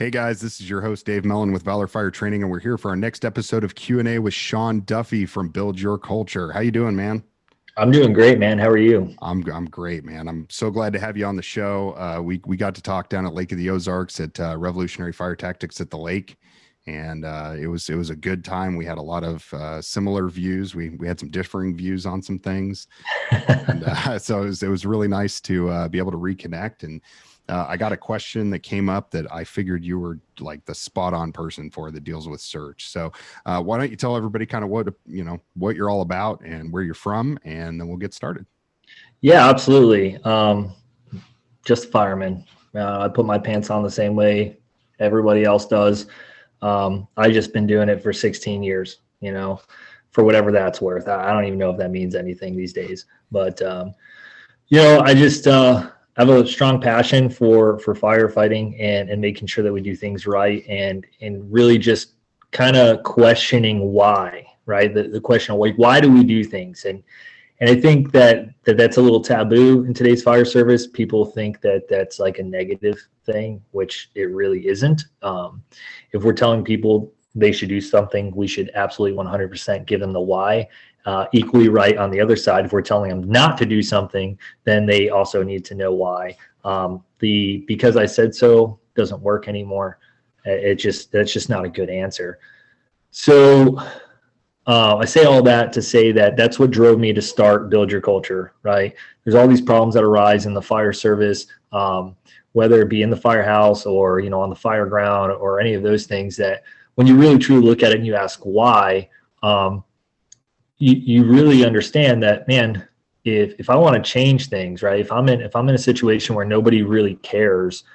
Hey guys, this is your host Dave Mellon with Valor Fire Training, and we're here for our next episode of Q&A with Sean Duffy from Build Your Culture. How you doing, man? I'm doing great, man. How are you? I'm great, man. I'm so glad to have you on the show. We got to talk down at Lake of the Ozarks at Revolutionary Fire Tactics at the lake, and it was a good time. We had a lot of similar views. We had some differing views on some things, and so it was really nice to be able to reconnect. And I got a question that came up that I figured you were like the spot on person for that deals with search. So why don't you tell everybody kind of what you're all about and where you're from, and then we'll get started. Yeah, absolutely. Just a fireman. I put my pants on the same way everybody else does. I just been doing it for 16 years, for whatever that's worth. I don't even know if that means anything these days, but I just have a strong passion for firefighting and making sure that we do things right and really just kind of questioning why, right? The question of like, why do we do things? And I think that's a little taboo in today's fire service. People think that that's like a negative thing, which it really isn't. If we're telling people they should do something, we should absolutely 100% give them the why. Equally right on the other side, if we're telling them not to do something, then they also need to know why. The because I said so doesn't work anymore. That's just not a good answer. So I say all that to say that that's what drove me to start Build Your Culture, right? There's all these problems that arise in the fire service, whether it be in the firehouse or, on the fire ground or any of those things that when you really truly look at it and you ask why, you really understand that, man, if I want to change things, right? If I'm in a situation where nobody really cares,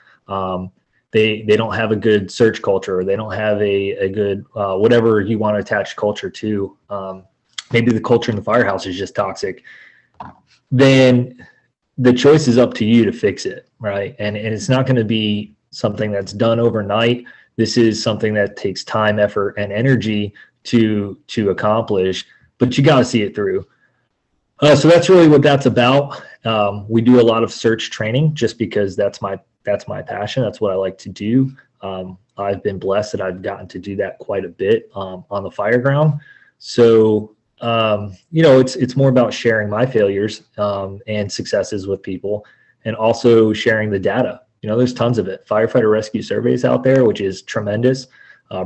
they don't have a good search culture, or they don't have a good whatever you want to attach culture to. Maybe the culture in the firehouse is just toxic. Then the choice is up to you to fix it, right? And it's not going to be something that's done overnight. This is something that takes time, effort, and energy to accomplish, but you got to see it through. So that's really what that's about. We do a lot of search training just because that's my passion. That's what I like to do. I've been blessed that I've gotten to do that quite a bit on the fire ground. So, it's more about sharing my failures and successes with people, and also sharing the data. There's tons of it. Firefighter rescue surveys out there, which is tremendous.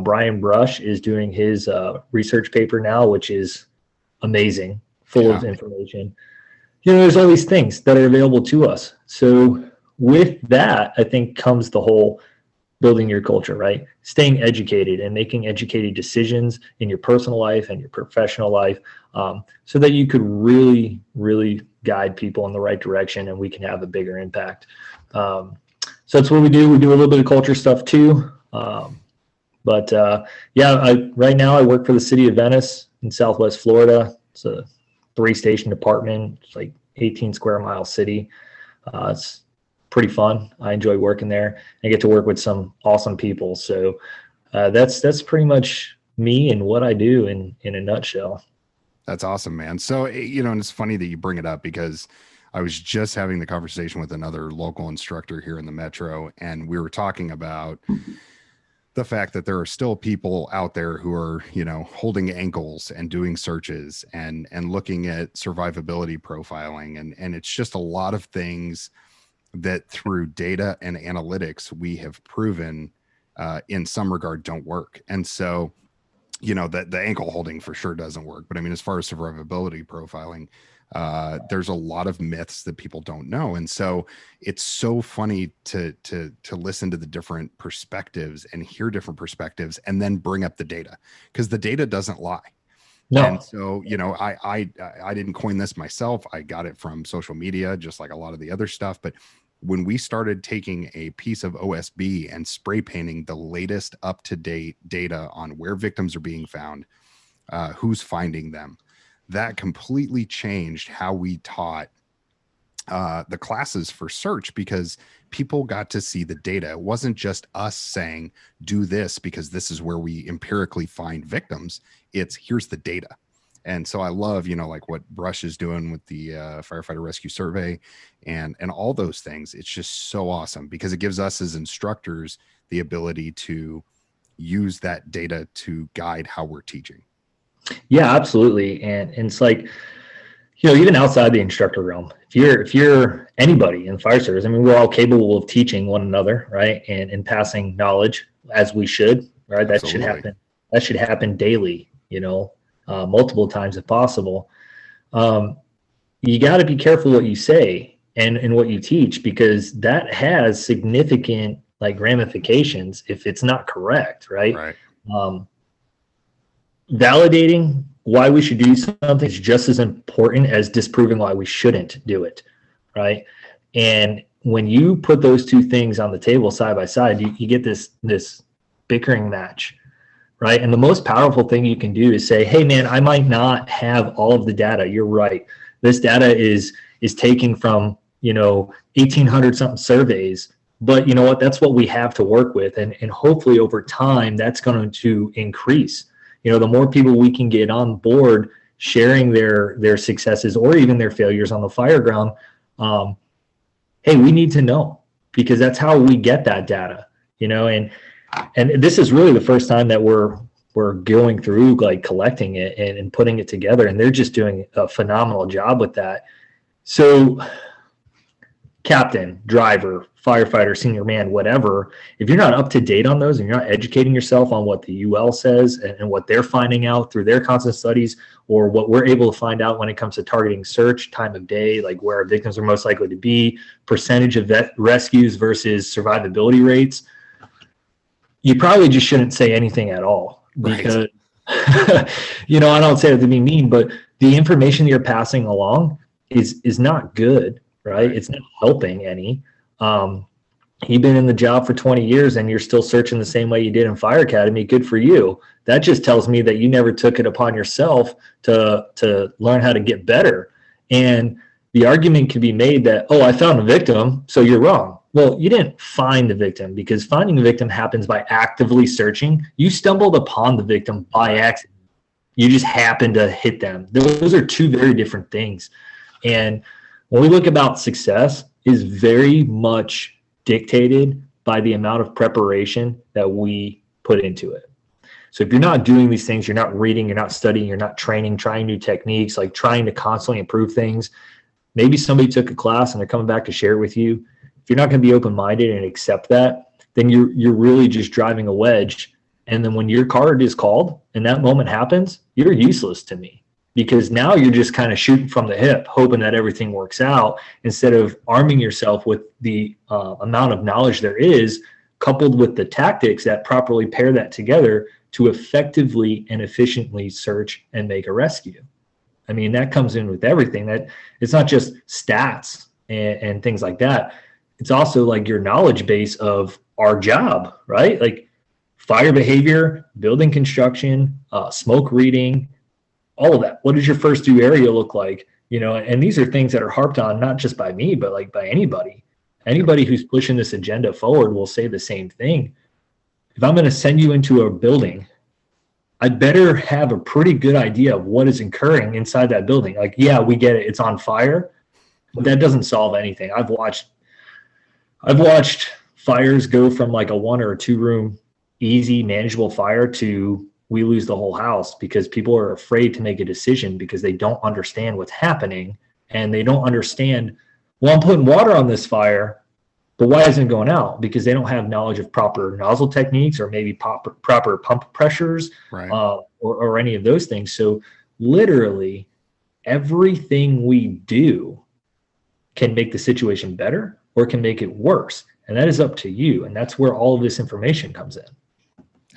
Brian Brush is doing his research paper now, which is amazing, full of information. There's all these things that are available to us. So with that, I think comes the whole building your culture, right? Staying educated and making educated decisions in your personal life and your professional life, so that you could really, really guide people in the right direction and we can have a bigger impact. So that's what we do. We do a little bit of culture stuff too. Right now I work for the city of Venice in Southwest Florida. It's a 3-station department. It's like 18 square mile city. It's pretty fun. I enjoy working there. I get to work with some awesome people. So that's pretty much me and what I do in a nutshell. That's awesome, man. So, and it's funny that you bring it up because I was just having the conversation with another local instructor here in the metro, and we were talking about the fact that there are still people out there who are, holding ankles and doing searches and looking at survivability profiling. And it's just a lot of things that through data and analytics, we have proven in some regard don't work. And so, that the ankle holding for sure doesn't work. But I mean, as far as survivability profiling, there's a lot of myths that people don't know. And so it's so funny to listen to the different perspectives and hear different perspectives and then bring up the data, because the data doesn't lie. No. And so, I didn't coin this myself. I got it from social media, just like a lot of the other stuff. But when we started taking a piece of OSB and spray painting the latest up-to-date data on where victims are being found, who's finding them, that completely changed how we taught the classes for search, because people got to see the data. It wasn't just us saying, do this because this is where we empirically find victims. It's here's the data. And so I love, like what Brush is doing with the firefighter rescue survey and all those things. It's just so awesome because it gives us as instructors the ability to use that data to guide how we're teaching. Yeah, absolutely. And it's like, even outside the instructor realm, if you're anybody in the fire service, I mean, we're all capable of teaching one another, right? And passing knowledge as we should, right? That should Absolutely. happen. That should happen daily, multiple times if possible. You got to be careful what you say and what you teach, because that has significant like ramifications if it's not correct, right? Right. Validating why we should do something is just as important as disproving why we shouldn't do it, right? And when you put those two things on the table side by side, you get this bickering match, right? And the most powerful thing you can do is say, hey man, I might not have all of the data. You're right. This data is taken from 1,800 something surveys, but you know what? That's what we have to work with, and hopefully over time that's going to increase. The more people we can get on board sharing their successes or even their failures on the fire ground, hey, we need to know, because that's how we get that data, and this is really the first time that we're going through like collecting it and putting it together, and they're just doing a phenomenal job with that. So captain, driver, firefighter, senior man, whatever, if you're not up to date on those and you're not educating yourself on what the UL says and what they're finding out through their constant studies, or what we're able to find out when it comes to targeting search, time of day, like where our victims are most likely to be, percentage of rescues versus survivability rates, you probably just shouldn't say anything at all, because, right. I don't say that to be mean, but the information that you're passing along is not good. Right? It's not helping any. You've been in the job for 20 years and you're still searching the same way you did in Fire Academy. Good for you. That just tells me that you never took it upon yourself to learn how to get better. And the argument can be made that, oh, I found a victim, so you're wrong. Well, you didn't find the victim, because finding the victim happens by actively searching. You stumbled upon the victim by accident. You just happened to hit them. Those are two very different things. And when we look about success, is very much dictated by the amount of preparation that we put into it. So if you're not doing these things, you're not reading, you're not studying, you're not training, trying new techniques, like trying to constantly improve things. Maybe somebody took a class and they're coming back to share it with you. If you're not going to be open-minded and accept that, then you're really just driving a wedge. And then when your card is called and that moment happens, you're useless to me. Because now you're just kind of shooting from the hip, hoping that everything works out, instead of arming yourself with the amount of knowledge there is, coupled with the tactics that properly pair that together to effectively and efficiently search and make a rescue. I mean, that comes in with everything. That it's not just stats and things like that. It's also like your knowledge base of our job, right? Like fire behavior, building construction, smoke reading, all of that. What does your first due area look like? And these are things that are harped on, not just by me, but like by anybody. Anybody who's pushing this agenda forward will say the same thing. If I'm going to send you into a building, I better have a pretty good idea of what is occurring inside that building. Like, yeah, we get it. It's on fire, but that doesn't solve anything. I've watched fires go from like a 1 or 2 room, easy, manageable fire to we lose the whole house, because people are afraid to make a decision because they don't understand what's happening, and they don't understand, well, I'm putting water on this fire, but why isn't it going out? Because they don't have knowledge of proper nozzle techniques, or maybe proper pump pressures, right. or any of those things. So literally everything we do can make the situation better or can make it worse. And that is up to you. And that's where all of this information comes in.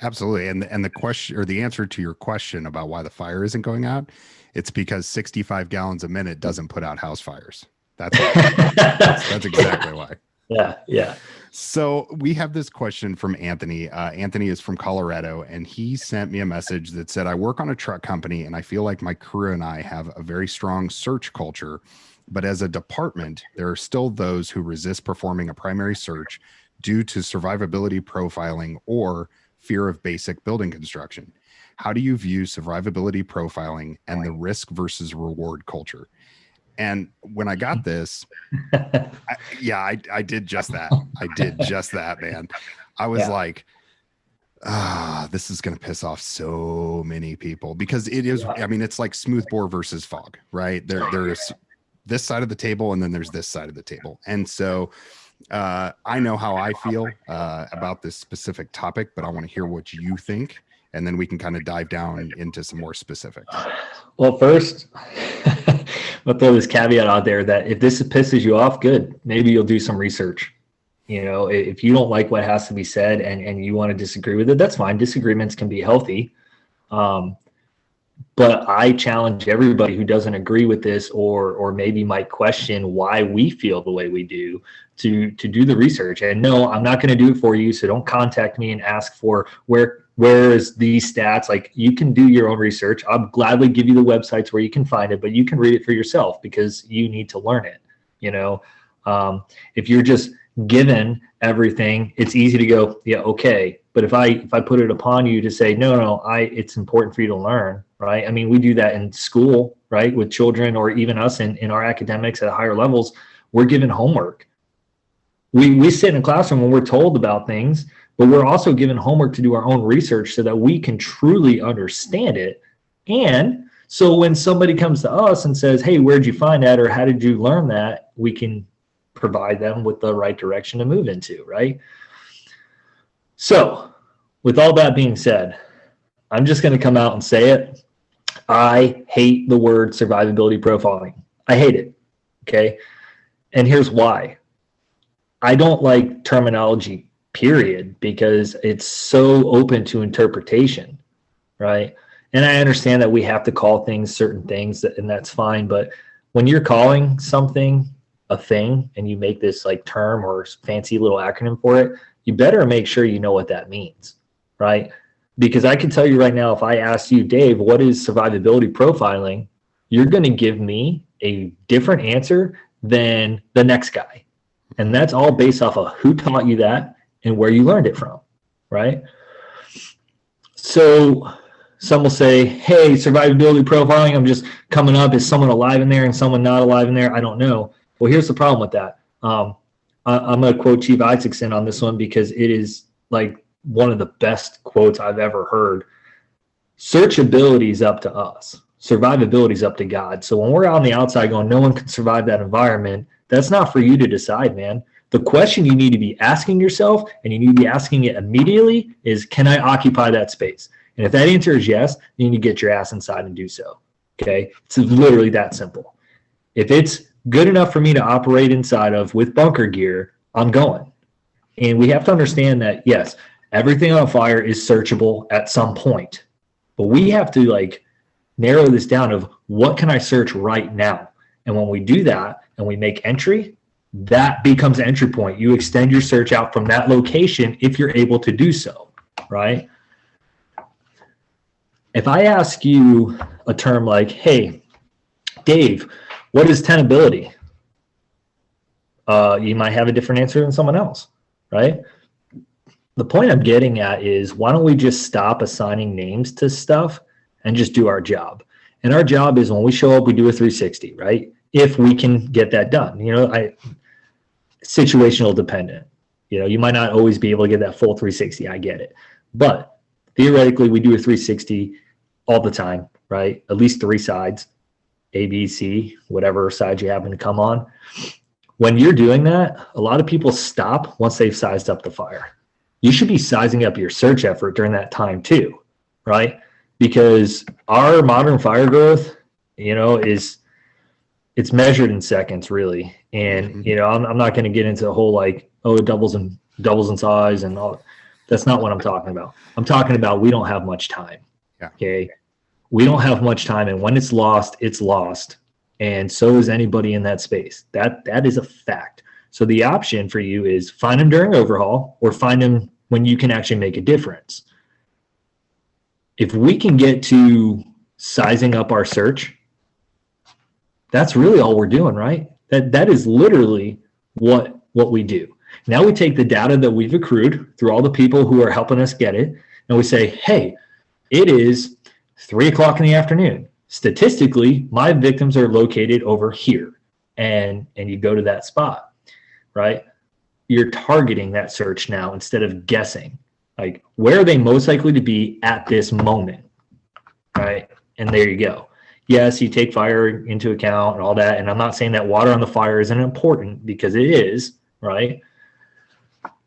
Absolutely. And the question, or the answer to your question about why the fire isn't going out, it's because 65 gallons a minute doesn't put out house fires. That's exactly why. Yeah. So we have this question from Anthony. Anthony is from Colorado, and he sent me a message that said, I work on a truck company and I feel like my crew and I have a very strong search culture, but as a department, there are still those who resist performing a primary search due to survivability profiling or fear of basic building construction. How do you view survivability profiling and the risk versus reward culture? And when I got this, I did just that. I did just that, man. I was like, this is going to piss off so many people, because it is, I mean, it's like smoothbore versus fog, right? There's this side of the table, and then there's this side of the table. And so I know how I feel about this specific topic, but I want to hear what you think, and then we can kind of dive down into some more specifics. Well, first, I'll throw this caveat out there that if this pisses you off, good. Maybe you'll do some research. You know, if you don't like what has to be said and you want to disagree with it, that's fine. Disagreements can be healthy. But I challenge everybody who doesn't agree with this or maybe might question why we feel the way we do to do the research. And no, I'm not going to do it for you. So don't contact me and ask for where is these stats. Like, you can do your own research. I'll gladly give you the websites where you can find it, but you can read it for yourself because you need to learn it. You know, if you're just given everything, it's easy to go, yeah, okay. But if I put it upon you to say, no, it's important for you to learn, right? I mean, we do that in school, right? With children, or even us in our academics at higher levels, we're given homework. We sit in a classroom and we're told about things, but we're also given homework to do our own research so that we can truly understand it. And so when somebody comes to us and says, hey, where'd you find that? Or how did you learn that? We can provide them with the right direction to move into, right? So with all that being said, I'm just going to come out and say it. I hate the word survivability profiling. I hate it. Okay. And here's why. I don't like terminology, period, because it's so open to interpretation, right? And I understand that we have to call things certain things, and that's fine. But when you're calling something a thing and you make this like term or fancy little acronym for it, you better make sure you know what that means, right? Because I can tell you right now, if I asked you, Dave, what is survivability profiling, you're going to give me a different answer than the next guy. And that's all based off of who taught you that and where you learned it from, right? So some will say, hey, survivability profiling, I'm just coming up. Is someone alive in there and someone not alive in there? I don't know. Well, here's the problem with that. I'm going to quote Chief Isaacson on this one because it is like one of the best quotes I've ever heard. Searchability is up to us. Survivability is up to God. So when we're out on the outside going, no one can survive that environment, that's not for you to decide, man. The question you need to be asking yourself, and you need to be asking it immediately, is, can I occupy that space? And if that answer is yes, you need to get your ass inside and do so. Okay? It's literally that simple. If it's good enough for me to operate inside of with bunker gear, I'm going. And we have to understand that, yes, everything on fire is searchable at some point. But we have to like narrow this down of what can I search right now? And when we do that and we make entry, that becomes the entry point. You extend your search out from that location if you're able to do so, right? If I ask you a term like, hey, Dave, what is tenability? You might have a different answer than someone else, right? The point I'm getting at is, why don't we just stop assigning names to stuff and just do our job? And our job is, when we show up, we do a 360, right? If we can get that done. You know, situational dependent. You know, you might not always be able to get that full 360. I get it. But theoretically, we do a 360 all the time, right? At least 3 sides, A, B, C, whatever side you happen to come on. When you're doing that, a lot of people stop once they've sized up the fire. You should be sizing up your search effort during that time too, right? Because our modern fire growth, you know, it's measured in seconds, really. And, you know, I'm not going to get into the whole like, oh, it doubles in size and all. That's not what I'm talking about. I'm talking about, we don't have much time. Yeah. Okay. We don't have much time. And when it's lost, it's lost. And so is anybody in that space. That is a fact. So the option for you is find them during overhaul, or find them when you can actually make a difference. If we can get to sizing up our search, that's really all we're doing, right? That is literally what we do. Now we take the data that we've accrued through all the people who are helping us get it, and we say, hey, It is 3 o'clock in the afternoon. Statistically, my victims are located over here, and you go to that spot, right? You're targeting that search now instead of guessing. Like, where are they most likely to be at this moment, right? And there you go. Yes, you take fire into account and all that, and I'm not saying that water on the fire isn't important, because it is, right?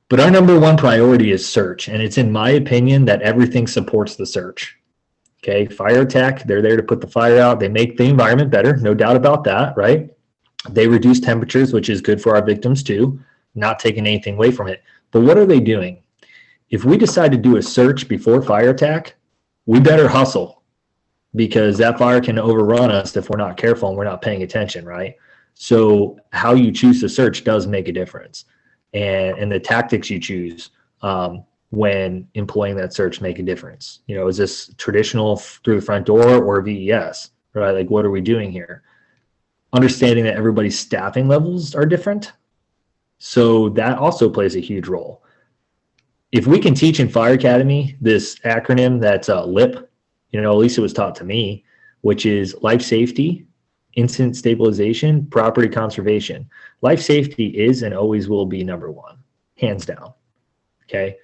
But our number one priority is search, and it's in my opinion that everything supports the search. Okay, fire attack, they're there to put the fire out. They make the environment better, no doubt about that, right? They reduce temperatures, which is good for our victims too, not taking anything away from it. But what are they doing? If we decide to do a search before fire attack, we better hustle, because that fire can overrun us if we're not careful and we're not paying attention, right? So how you choose to search does make a difference. And the tactics you choose when employing that search make a difference. You know, is this traditional through the front door or VES, right? Like, what are we doing here? Understanding that everybody's staffing levels are different. So that also plays a huge role. If we can teach in Fire Academy this acronym that's LIP, you know, at least it was taught to me, which is life safety, incident stabilization, property conservation. Life safety is and always will be number one, hands down. Okay.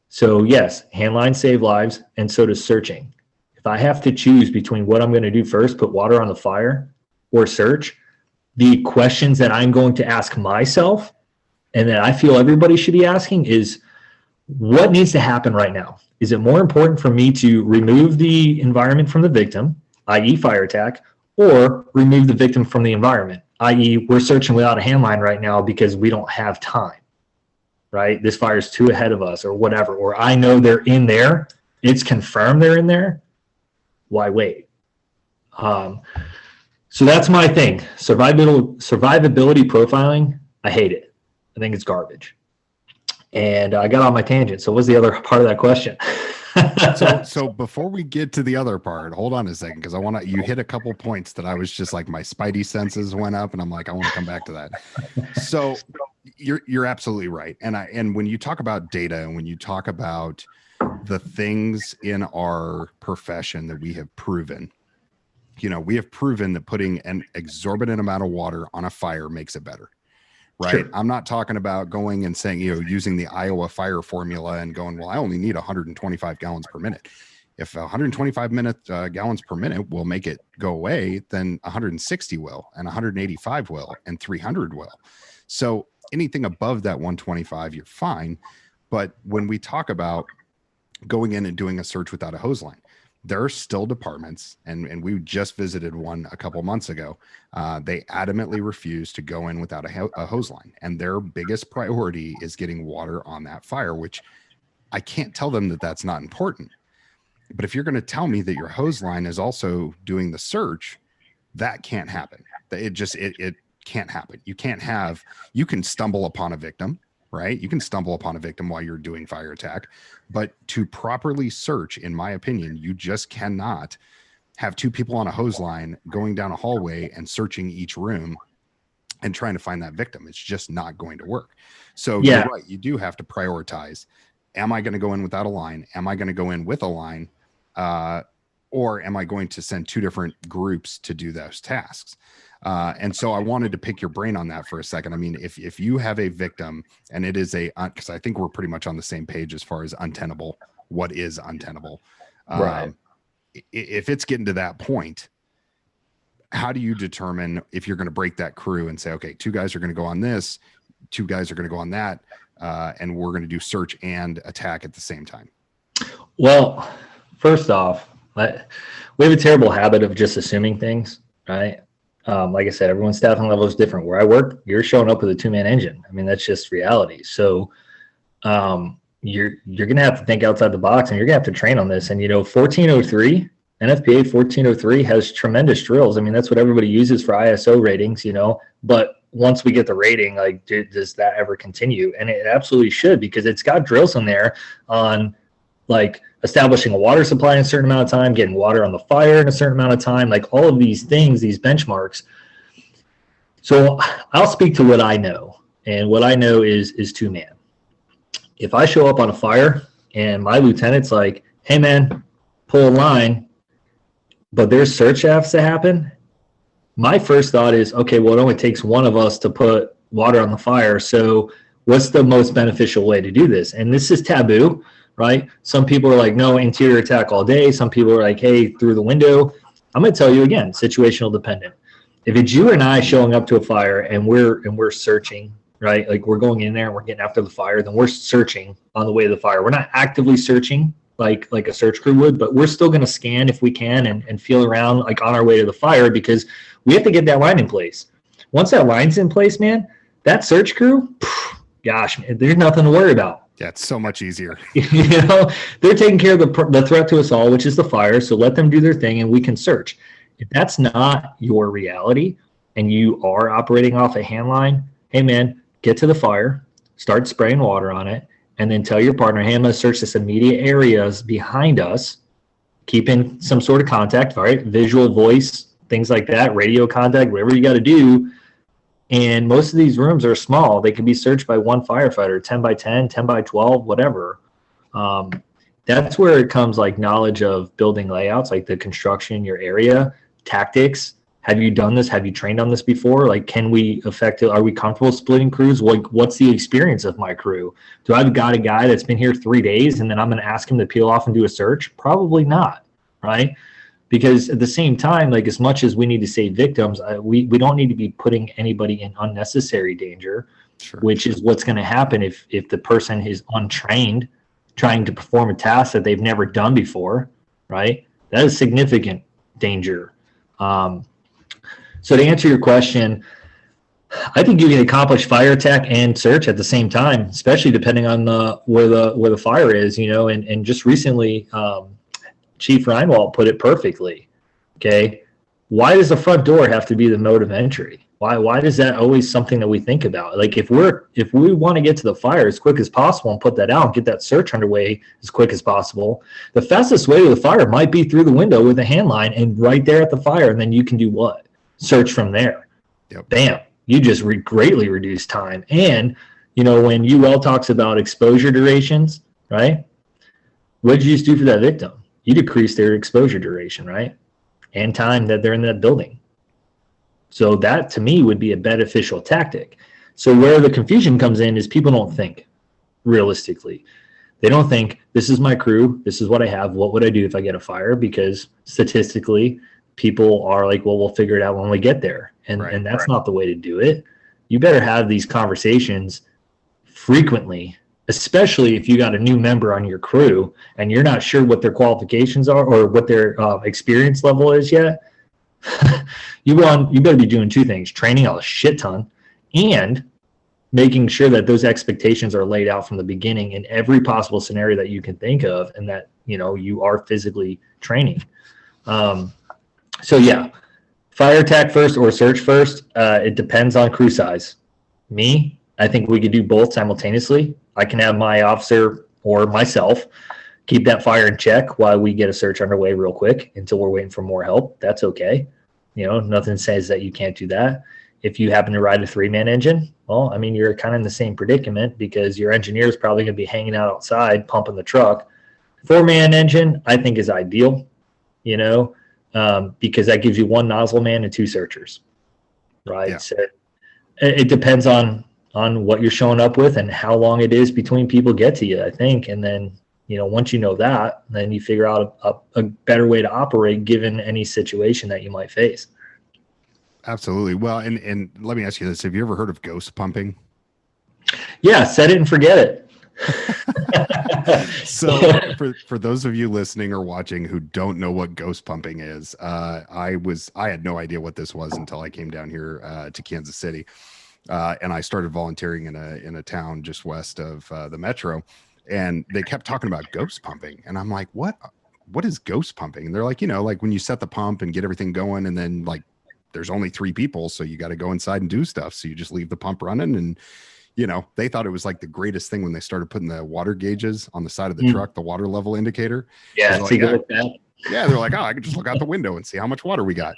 So yes, hand lines save lives, and so does searching. If I have to choose between what I'm going to do first, put water on the fire, or search, the questions that I'm going to ask myself and that I feel everybody should be asking is, what needs to happen right now? Is it more important for me to remove the environment from the victim, i.e. fire attack, or remove the victim from the environment, i.e. we're searching without a handline right now because we don't have time, right? This fire's too ahead of us or whatever, or I know they're in there. It's confirmed they're in there. Why wait? So that's my thing. Survivability profiling, I hate it. I think it's garbage. And I got on my tangent. So what's the other part of that question? So before we get to the other part, hold on a second, because you hit a couple points that I was just like, my spidey senses went up, and I'm like, I want to come back to that. So you're absolutely right. And when you talk about data, and when you talk about the things in our profession that we have proven, you know, we have proven that putting an exorbitant amount of water on a fire makes it better. Right. Sure. I'm not talking about going and saying, you know, using the Iowa fire formula and going, well, I only need 125 gallons per minute. If 125 gallons per minute will make it go away, then 160 will, and 185 will, and 300 will. So anything above that 125, you're fine. But when we talk about going in and doing a search without a hose line, there are still departments, and we just visited one a couple months ago. They adamantly refuse to go in without a hose line, and their biggest priority is getting water on that fire, which I can't tell them that that's not important. But if you're going to tell me that your hose line is also doing the search, that can't happen. It can't happen. You can stumble upon a victim, right? You can stumble upon a victim while you're doing fire attack, but to properly search, in my opinion, you just cannot have two people on a hose line going down a hallway and searching each room and trying to find that victim. It's just not going to work. So yeah, you're right. You do have to prioritize. Am I going to go in without a line? Am I going to go in with a line? Or am I going to send two different groups to do those tasks? And so I wanted to pick your brain on that for a second. I mean, if you have a victim and it is because I think we're pretty much on the same page as far as untenable, what is untenable? Right. If it's getting to that point, how do you determine if you're going to break that crew and say, okay, two guys are going to go on this, two guys are going to go on that, and we're going to do search and attack at the same time? Well, first off, we have a terrible habit of just assuming things, right? Like I said, everyone's staffing level is different. Where I work, you're showing up with a 2-man engine. I mean, that's just reality. So you're going to have to think outside the box, and you're going to have to train on this. And, you know, 1403, NFPA 1403 has tremendous drills. I mean, that's what everybody uses for ISO ratings, you know, but once we get the rating, like, does that ever continue? And it absolutely should, because it's got drills in there on, like, establishing a water supply in a certain amount of time, getting water on the fire in a certain amount of time, like all of these things, these benchmarks. So I'll speak to what I know, and what I know is 2-man. If I show up on a fire and my lieutenant's like, hey man, pull a line, but there's search has to happen. My first thought is, okay, well, it only takes one of us to put water on the fire. So what's the most beneficial way to do this? And this is taboo, right? Some people are like, no, interior attack all day. Some people are like, hey, through the window. I'm going to tell you again, situational dependent. If it's you and I showing up to a fire and we're searching, right? Like we're going in there and we're getting after the fire, then we're searching on the way to the fire. We're not actively searching like a search crew would, but we're still going to scan if we can and feel around like on our way to the fire, because we have to get that line in place. Once that line's in place, man, that search crew, gosh, man, there's nothing to worry about. Yeah, it's so much easier. You know, they're taking care of the threat to us all, which is the fire. So let them do their thing and we can search. If that's not your reality and you are operating off a hand line, hey, man, get to the fire, start spraying water on it, and then tell your partner, hey, I'm going to search this immediate areas behind us, keep in some sort of contact, right? Visual, voice, things like that, radio contact, whatever you got to do. And most of these rooms are small. They can be searched by one firefighter, 10 by 10, 10 by 12, whatever. That's where it comes like knowledge of building layouts, like the construction, your area, tactics. Have you done this? Have you trained on this before? Like, can we are we comfortable splitting crews? Like, what's the experience of my crew? Do I've got a guy that's been here 3 days and then I'm going to ask him to peel off and do a search? Probably not, right? Because at the same time, like as much as we need to save victims, we don't need to be putting anybody in unnecessary danger, which is what's going to happen if the person is untrained, trying to perform a task that they've never done before, right? That is significant danger. So to answer your question, I think you can accomplish fire attack and search at the same time, especially depending on where the fire is, you know. And just recently, Chief Reinwald put it perfectly. Okay, why does the front door have to be the mode of entry? Why is that always something that we think about? Like if we want to get to the fire as quick as possible and put that out, get that search underway as quick as possible, the fastest way to the fire might be through the window with a hand line and right there at the fire, and then you can do what? Search from there. Yep. Bam. You just greatly reduce time. And, you know, when UL talks about exposure durations, right? What did you just do for that victim? You decrease their exposure duration, right? And time that they're in that building. So that, to me, would be a beneficial tactic. So where the confusion comes in is people don't think realistically. They don't think, this is my crew, this is what I have, what would I do if I get a fire? Because statistically, people are like, well, we'll figure it out when we get there. And that's not the way to do it. You better have these conversations frequently, especially if you got a new member on your crew and you're not sure what their qualifications are or what their experience level is yet. You better be doing two things: training a shit ton and making sure that those expectations are laid out from the beginning in every possible scenario that you can think of, and that, you know, you are physically training. So yeah, fire attack first or search first. It depends on crew size. Me, I think we could do both simultaneously. I can have my officer or myself keep that fire in check while we get a search underway real quick until we're waiting for more help. That's okay. You know, nothing says that you can't do that. If you happen to ride a 3-man engine, well, I mean, you're kind of in the same predicament because your engineer is probably going to be hanging out outside pumping the truck. 4-man engine, I think, is ideal, you know, because that gives you 1 nozzle man and 2 searchers, right? Yeah. So it depends on what you're showing up with and how long it is between people get to you, I think. And then, you know, once you know that, then you figure out a better way to operate given any situation that you might face. Absolutely. Well, and let me ask you this. Have you ever heard of ghost pumping? Yeah, set it and forget it. So for those of you listening or watching who don't know what ghost pumping is, I had no idea what this was until I came down here to Kansas City. And I started volunteering in a town just west of the metro, and they kept talking about ghost pumping. And I'm like, what is ghost pumping? And they're like, you know, like when you set the pump and get everything going, and then like there's only 3 people, so you got to go inside and do stuff. So you just leave the pump running. And, you know, they thought it was like the greatest thing when they started putting the water gauges on the side of the truck, the water level indicator. Yeah. Like, yeah, they're like, oh, I can just look out the window and see how much water we got.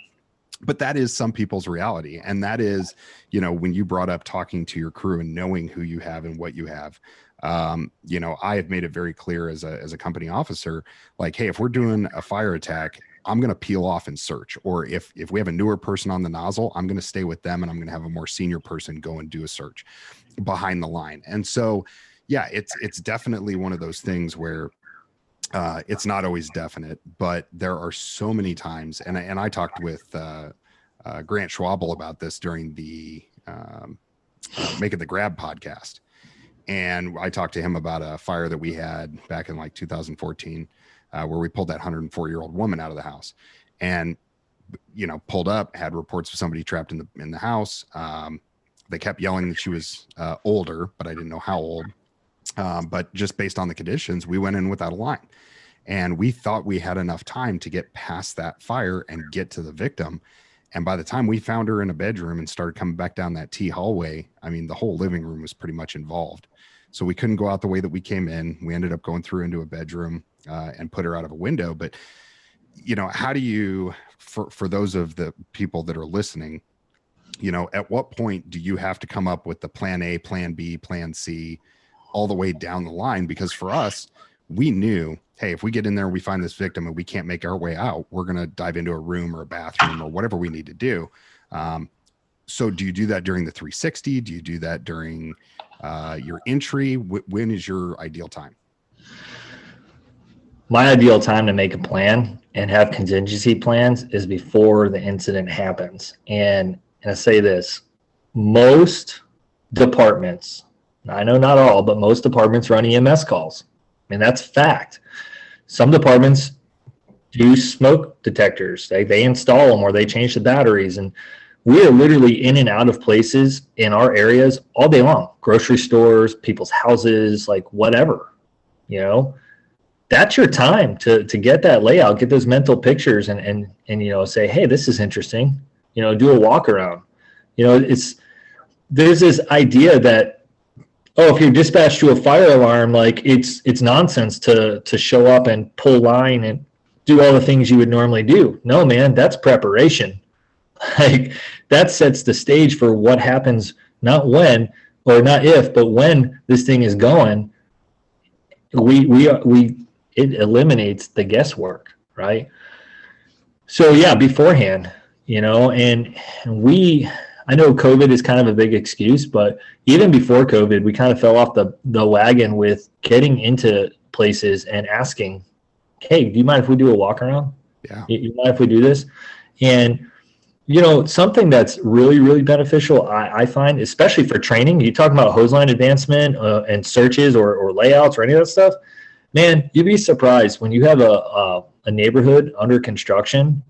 But that is some people's reality. And that is, you know, when you brought up talking to your crew and knowing who you have and what you have, I have made it very clear as a company officer, like, hey, if we're doing a fire attack, I'm going to peel off and search. Or if we have a newer person on the nozzle, I'm going to stay with them and I'm going to have a more senior person go and do a search behind the line. And so, yeah, it's definitely one of those things where it's not always definite, but there are so many times. And I talked with Grant Schwabel about this during the Making the Grab podcast. And I talked to him about a fire that we had back in like 2014, where we pulled that 104-year-old woman out of the house, and pulled up, had reports of somebody trapped in the house. They kept yelling that she was older, but I didn't know how old. But just based on the conditions, we went in without a line, and we thought we had enough time to get past that fire and get to the victim. And by the time we found her in a bedroom and started coming back down that T hallway, I mean, the whole living room was pretty much involved. So we couldn't go out the way that we came in. We ended up going through into a bedroom and put her out of a window. But, how do you, for those of the people that are listening, at what point do you have to come up with the plan A, plan B, plan C, all the way down the line? Because for us, we knew, hey, if we get in there and we find this victim and we can't make our way out, we're going to dive into a room or a bathroom or whatever we need to do. So do you do that during the 360? Do you do that during your entry? When is your ideal time? My ideal time to make a plan and have contingency plans is before the incident happens. And I say this, most departments, I know not all, but most departments run EMS calls. I mean, that's fact. Some departments do smoke detectors. They install them or they change the batteries. And we are literally in and out of places in our areas all day long. Grocery stores, people's houses, like whatever, that's your time to get that layout, get those mental pictures and say, hey, this is interesting, do a walk around. There's this idea that, if you're dispatched to a fire alarm, like it's nonsense to show up and pull line and do all the things you would normally do. No, man, that's preparation. Like that sets the stage for what happens, not when or not if, but when this thing is going. It eliminates the guesswork, right? So yeah, beforehand, and I know COVID is kind of a big excuse, but even before COVID, we kind of fell off the wagon with getting into places and asking, hey, do you mind if we do a walk around? Yeah. You mind if we do this? And, something that's really, really beneficial, I find, especially for training, you talk about hose line advancement and searches or layouts or any of that stuff, man, you'd be surprised when you have a neighborhood under construction.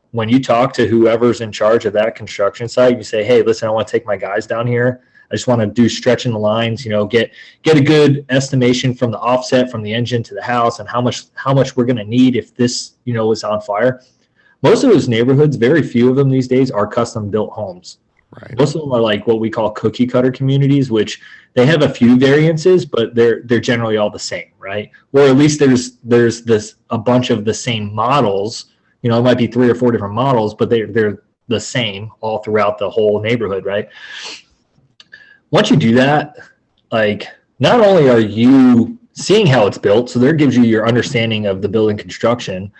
When you talk to whoever's in charge of that construction site, you say, hey, listen, I want to take my guys down here. I just want to do stretching the lines, get a good estimation from the offset from the engine to the house and how much we're going to need if this, is on fire. Most of those neighborhoods, very few of them these days are custom built homes. Right. Most of them are like what we call cookie cutter communities, which they have a few variances, but they're generally all the same, right? Or at least there's a bunch of the same models. It might be 3 or 4 different models, but they're the same all throughout the whole neighborhood, right? Once you do that, like not only are you seeing how it's built, so there gives you your understanding of the building construction,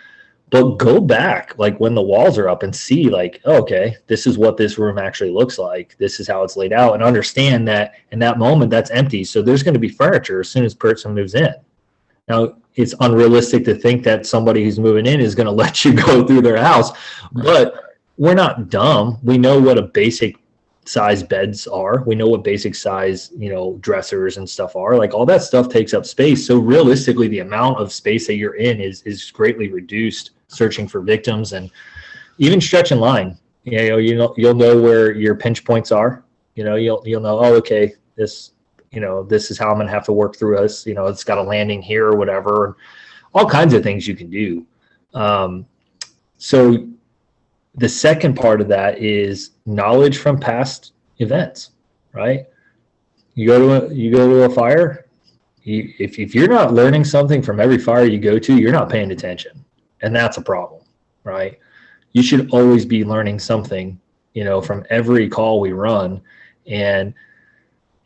but go back like when the walls are up and see like, oh, okay, this is what this room actually looks like. This is how it's laid out, and understand that in that moment that's empty. So there's going to be furniture as soon as person moves in. Now, it's unrealistic to think that somebody who's moving in is going to let you go through their house, but we're not dumb. We know what a basic size beds are. We know what basic size, dressers and stuff are. Like all that stuff takes up space. So realistically, the amount of space that you're in is greatly reduced searching for victims and even stretching line. You'll know where your pinch points are. You'll know, oh, okay, this is how I'm going to have to work through this. It's got a landing here or whatever. All kinds of things you can do. So the second part of that is knowledge from past events, right? You go to a fire. If you're not learning something from every fire you go to, you're not paying attention, and that's a problem, right? You should always be learning something, from every call we run. And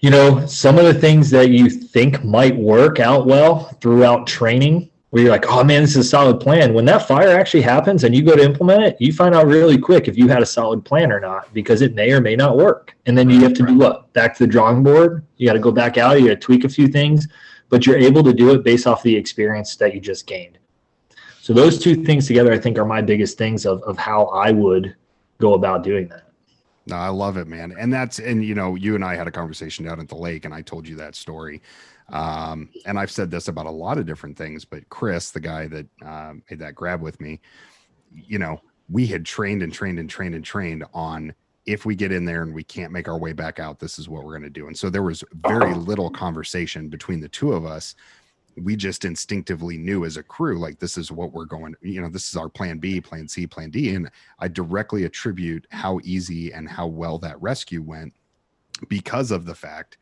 Some of the things that you think might work out well throughout training, where you're like, oh man, this is a solid plan. When that fire actually happens and you go to implement it, you find out really quick if you had a solid plan or not, because it may or may not work. And then you have to do what? Back to the drawing board. You got to go back out. You got to tweak a few things, but you're able to do it based off the experience that you just gained. So those two things together, I think, are my biggest things of how I would go about doing that. No, I love it, man. And you and I had a conversation down at the lake, and I told you that story. And I've said this about a lot of different things, but Chris, the guy that made that grab with me, we had trained on, if we get in there and we can't make our way back out, this is what we're going to do. And so there was very little conversation between the two of us. We just instinctively knew as a crew, like, this is what we're going, this is our plan B, plan C, plan D. And I directly attribute how easy and how well that rescue went because of the fact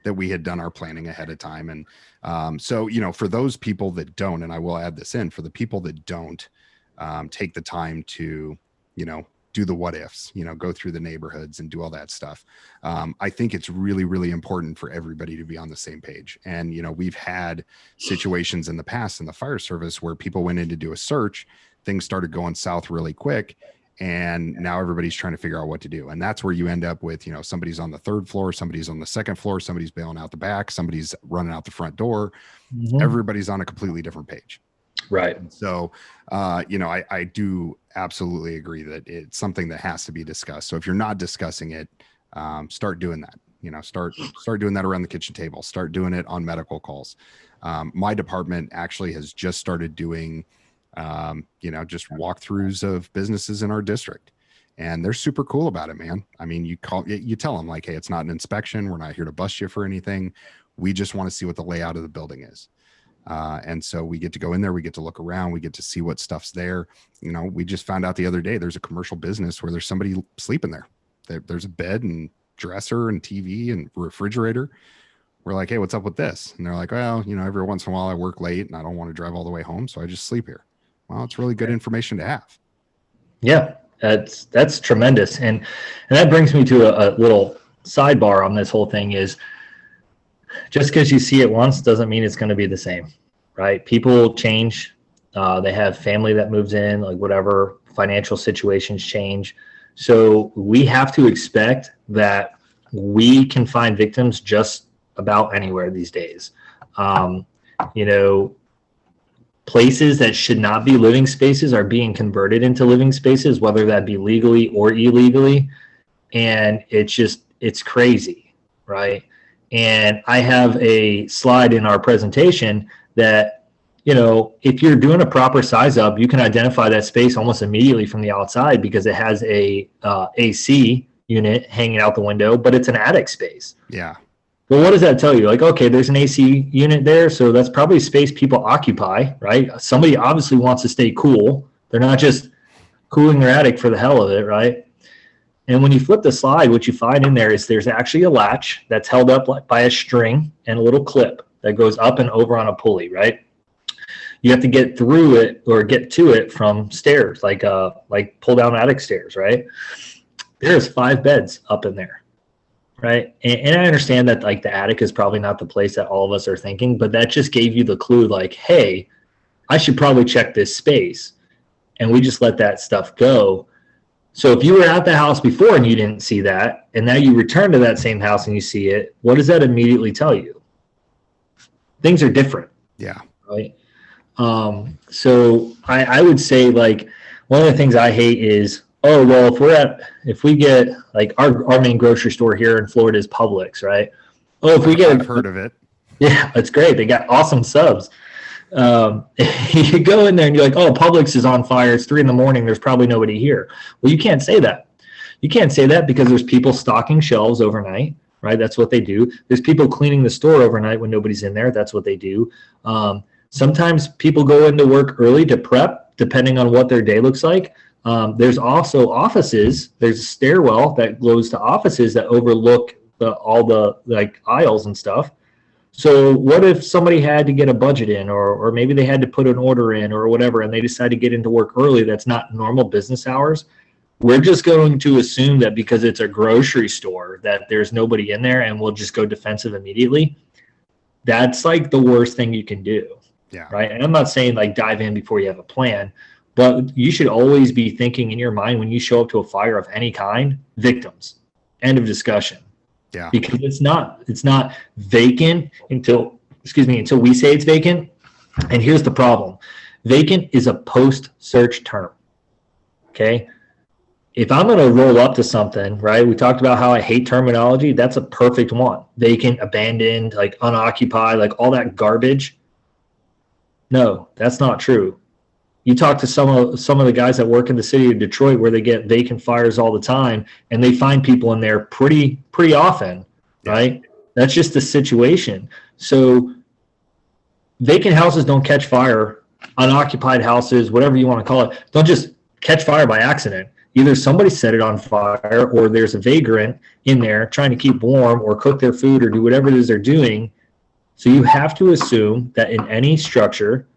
that we had done our planning ahead of time. And so, for those people that don't, and I will add this in, for the people that don't take the time to, do the what ifs, go through the neighborhoods and do all that stuff. I think it's really, really important for everybody to be on the same page. And, we've had situations in the past in the fire service where people went in to do a search, things started going south really quick, and now everybody's trying to figure out what to do. And that's where you end up with, somebody's on the third floor, somebody's on the second floor, somebody's bailing out the back, somebody's running out the front door. Mm-hmm. Everybody's on a completely different page. Right. So, I do absolutely agree that it's something that has to be discussed. So if you're not discussing it, start doing that. Start doing that around the kitchen table. Start doing it on medical calls. My department actually has just started doing, just walkthroughs of businesses in our district, and they're super cool about it, man. I mean, you tell them like, hey, it's not an inspection. We're not here to bust you for anything. We just want to see what the layout of the building is. And so we get to go in there, we get to look around, we get to see what stuff's there. We just found out the other day, there's a commercial business where there's somebody sleeping there. There's a bed and dresser and TV and refrigerator. We're like, hey, what's up with this? And they're like, well, every once in a while I work late and I don't want to drive all the way home, so I just sleep here. Well, it's really good information to have. Yeah, that's tremendous. And that brings me to a little sidebar on this whole thing is, just because you see it once doesn't mean it's going to be the same, right? People change. They have family that moves in, like whatever, financial situations change. So we have to expect that we can find victims just about anywhere these days. Places that should not be living spaces are being converted into living spaces, whether that be legally or illegally. And it's crazy, right? And I have a slide in our presentation that, if you're doing a proper size up, you can identify that space almost immediately from the outside because it has a AC unit hanging out the window, but it's an attic space. Yeah. Well, what does that tell you? Like, okay, there's an AC unit there, so that's probably space people occupy, right? Somebody obviously wants to stay cool. They're not just cooling their attic for the hell of it, right? And when you flip the slide, what you find in there is there's actually a latch that's held up by a string and a little clip that goes up and over on a pulley, right? You have to get through it or get to it from stairs, like pull down attic stairs, right? There's 5 beds up in there, right? And I understand that like the attic is probably not the place that all of us are thinking, but that just gave you the clue like, hey, I should probably check this space. And we just let that stuff go. So if you were at the house before and you didn't see that, and now you return to that same house and you see it, what does that immediately tell you? Things are different. Yeah. Right. So I would say like one of the things I hate is, oh, well, if we get like our main grocery store here in Florida is Publix, right? Oh, I've heard of it. Yeah, it's great. They got awesome subs. You go in there and you're like, oh, Publix is on fire. It's 3 a.m. There's probably nobody here. Well, you can't say that. You can't say that because there's people stocking shelves overnight, right? That's what they do. There's people cleaning the store overnight when nobody's in there. That's what they do. Sometimes people go into work early to prep, depending on what their day looks like. There's also offices. There's a stairwell that goes to offices that overlook all the like aisles and stuff. So what if somebody had to get a budget in, or maybe they had to put an order in or whatever, and they decide to get into work early? That's not normal business hours. we're just going to assume that because it's a grocery store that there's nobody in there and we'll just go defensive immediately. That's like the worst thing you can do. Yeah. Right. And I'm not saying like dive in before you have a plan, but you should always be thinking in your mind when you show up to a fire of any kind, victims. End of discussion. Yeah. Because it's not vacant until we say it's vacant. And here's the problem. Vacant is a post-search term. Okay. If I'm going to roll up to something, right? We talked about how I hate terminology. That's a perfect one. Vacant, abandoned, like unoccupied, like all that garbage. No, that's not true. You talk to some of the guys that work in the city of Detroit where they get vacant fires all the time, and they find people in there pretty often, right? That's just the situation. So vacant houses don't catch fire. Unoccupied houses, whatever you want to call it, don't just catch fire by accident. Either somebody set it on fire or there's a vagrant in there trying to keep warm or cook their food or do whatever it is they're doing. So you have to assume that in any structure,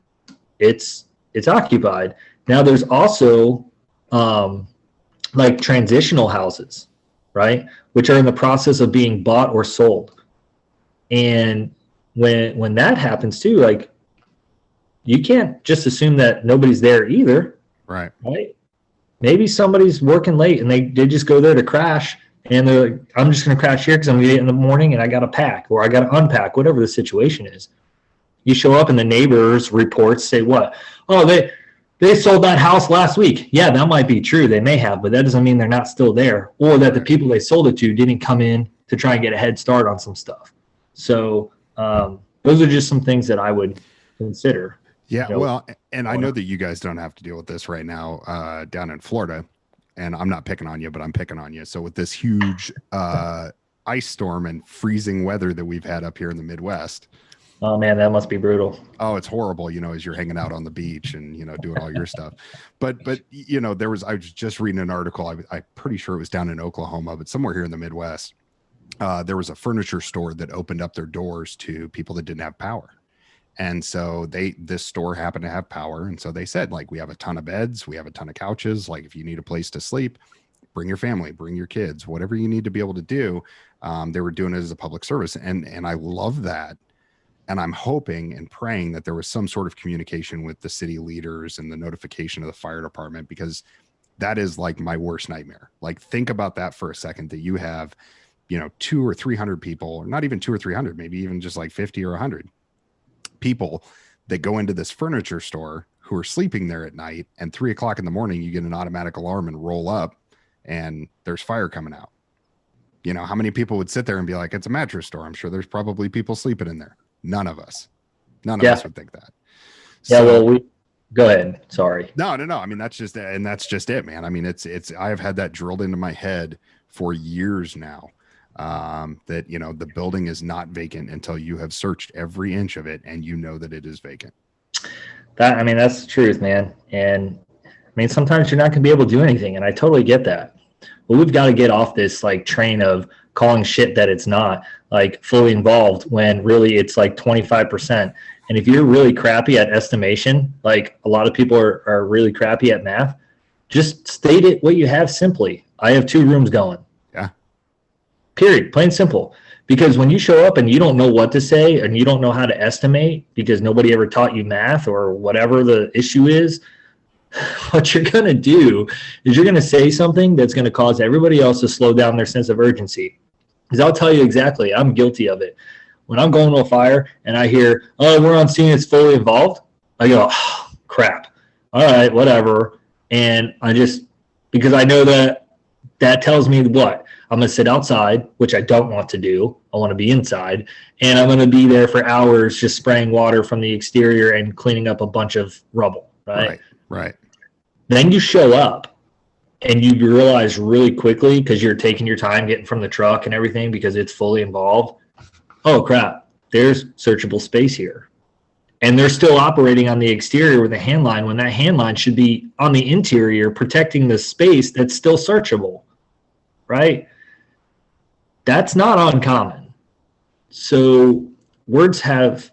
it's occupied. Now there's also like transitional houses, right? Which are in the process of being bought or sold. And when that happens too, like you can't just assume that nobody's there either. Right. Maybe somebody's working late and they just go there to crash and they're like, I'm just going to crash here because I'm going to get in the morning and I got to pack or I got to unpack, whatever the situation is. You show up and the neighbors' reports say what? Oh, they sold that house last week. Yeah, that might be true. They may have, but that doesn't mean they're not still there or that the people they sold it to didn't come in to try and get a head start on some stuff. So those are just some things that I would consider. Yeah, well, and I know that you guys don't have to deal with this right now down in Florida, and I'm not picking on you, but I'm picking on you. So with this huge ice storm and freezing weather that we've had up here in the Midwest. Oh man, that must be brutal. Oh, it's horrible, as you're hanging out on the beach and, doing all your stuff. But I was just reading an article. I'm pretty sure it was down in Oklahoma, but somewhere here in the Midwest, there was a furniture store that opened up their doors to people that didn't have power. And so this store happened to have power. And so they said, like, we have a ton of beds, we have a ton of couches. Like, if you need a place to sleep, bring your family, bring your kids, whatever you need to be able to do. They were doing it as a public service. And I love that. And I'm hoping and praying that there was some sort of communication with the city leaders and the notification of the fire department, because that is like my worst nightmare. Like, think about that for a second, that you have, 200 or 300 people, or not even 200 or 300, maybe even just like 50 or 100 people that go into this furniture store who are sleeping there at night, and 3 o'clock in the morning, you get an automatic alarm and roll up and there's fire coming out. How many people would sit there and be like, it's a mattress store? I'm sure there's probably people sleeping in there. None of us would think that. Yeah. So, go ahead. Sorry. No. I mean, that's just it, man. I mean, I've had that drilled into my head for years now. That the building is not vacant until you have searched every inch of it and that it is vacant. That's the truth, man. And sometimes you're not gonna be able to do anything, and I totally get that. But we've got to get off this like train of calling shit that it's not like fully involved when really it's like 25%. And if you're really crappy at estimation, like a lot of people are really crappy at math, just state it what you have simply. I have 2 rooms going. Period. Plain simple. Because when you show up and you don't know what to say and you don't know how to estimate because nobody ever taught you math or whatever the issue is, what you're going to do is you're going to say something that's going to cause everybody else to slow down their sense of urgency. Because I'll tell you exactly, I'm guilty of it. When I'm going to a fire and I hear, oh, we're on scene, it's fully involved, I go, oh, crap. All right, whatever. And because I know that tells me what? I'm going to sit outside, which I don't want to do. I want to be inside. And I'm going to be there for hours just spraying water from the exterior and cleaning up a bunch of rubble, right? Right. Then you show up and you realize really quickly, because you're taking your time getting from the truck and everything because it's fully involved. Oh, crap. There's searchable space here. And they're still operating on the exterior with a hand line when that hand line should be on the interior protecting the space that's still searchable, right? That's not uncommon. So words have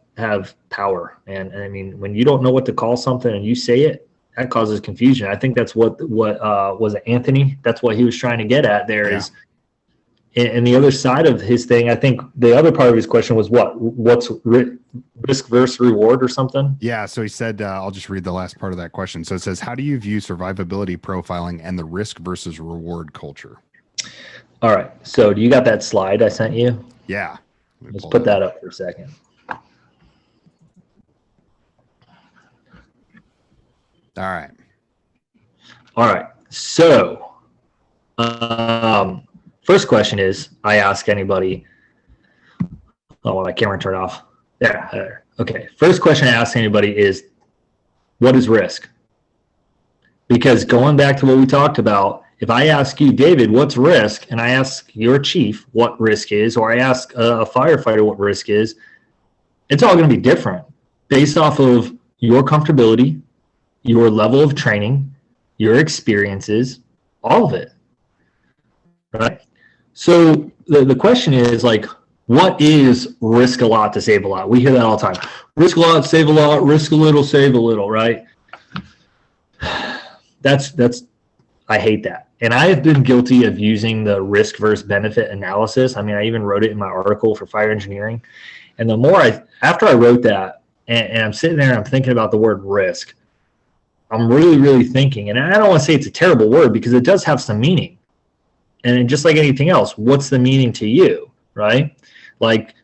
power. And when you don't know what to call something and you say it, that causes confusion. I think that's what was it, Anthony? That's what he was trying to get at there. Yeah. Is, and the other side of his thing, I think the other part of his question was what's risk versus reward or something? Yeah. So he said, I'll just read the last part of that question. So it says, how do you view survivability profiling and the risk versus reward culture? All right. So do you got that slide I sent you? Yeah. Let's put that up for a second. All right. All right. So, first question is, I ask anybody. Oh, well, my camera turned off. There. Okay. First question I ask anybody is, what is risk? Because going back to what we talked about, if I ask you, David, what's risk, and I ask your chief what risk is, or I ask a firefighter what risk is, it's all going to be different based off of your comfortability, your level of training, your experiences, all of it, right? So the question is, like, what is risk a lot to save a lot? We hear that all the time. Risk a lot, save a lot, risk a little, save a little, right? That's I hate that. And I have been guilty of using the risk versus benefit analysis. I mean, I even wrote it in my article for fire engineering. And the more after I wrote that, and I'm sitting there and I'm thinking about the word risk, I'm really, really thinking, and I don't want to say it's a terrible word because it does have some meaning. And just like anything else, what's the meaning to you, right? Like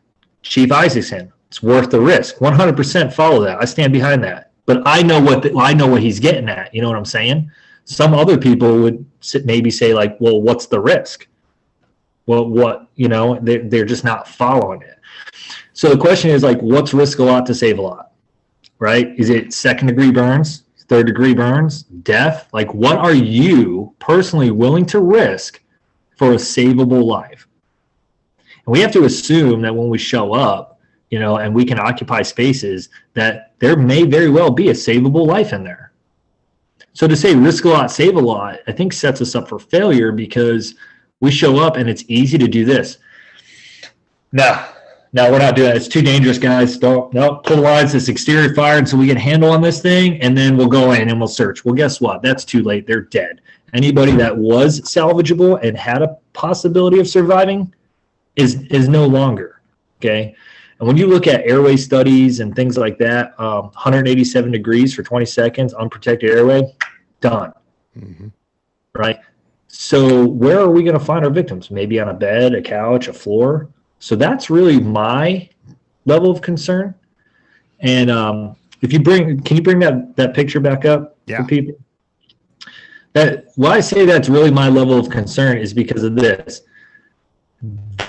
Chief Isaacson, it's worth the risk. 100% follow that. I stand behind that. But I know what he's getting at. You know what I'm saying? Some other people would maybe say, like, well, what's the risk? Well, they're just not following it. So the question is, like, what's risk a lot to save a lot, right? Is it second-degree burns, third-degree burns, death? Like, what are you personally willing to risk for a savable life? And we have to assume that when we show up, and we can occupy spaces, that there may very well be a savable life in there. So to say risk a lot, save a lot, I think sets us up for failure because we show up and it's easy to do this. No, we're not doing it. It's too dangerous, guys. Pull the lines, this exterior fire until we get a handle on this thing, and then we'll go in and we'll search. Well, guess what? That's too late. They're dead. Anybody that was salvageable and had a possibility of surviving is no longer, okay? And when you look at airway studies and things like that, 187 degrees for 20 seconds, unprotected airway, done, right? So where are we going to find our victims? Maybe on a bed, a couch, a floor. So that's really my level of concern. And can you bring that picture back up for people? Why I say that's really my level of concern is because of this.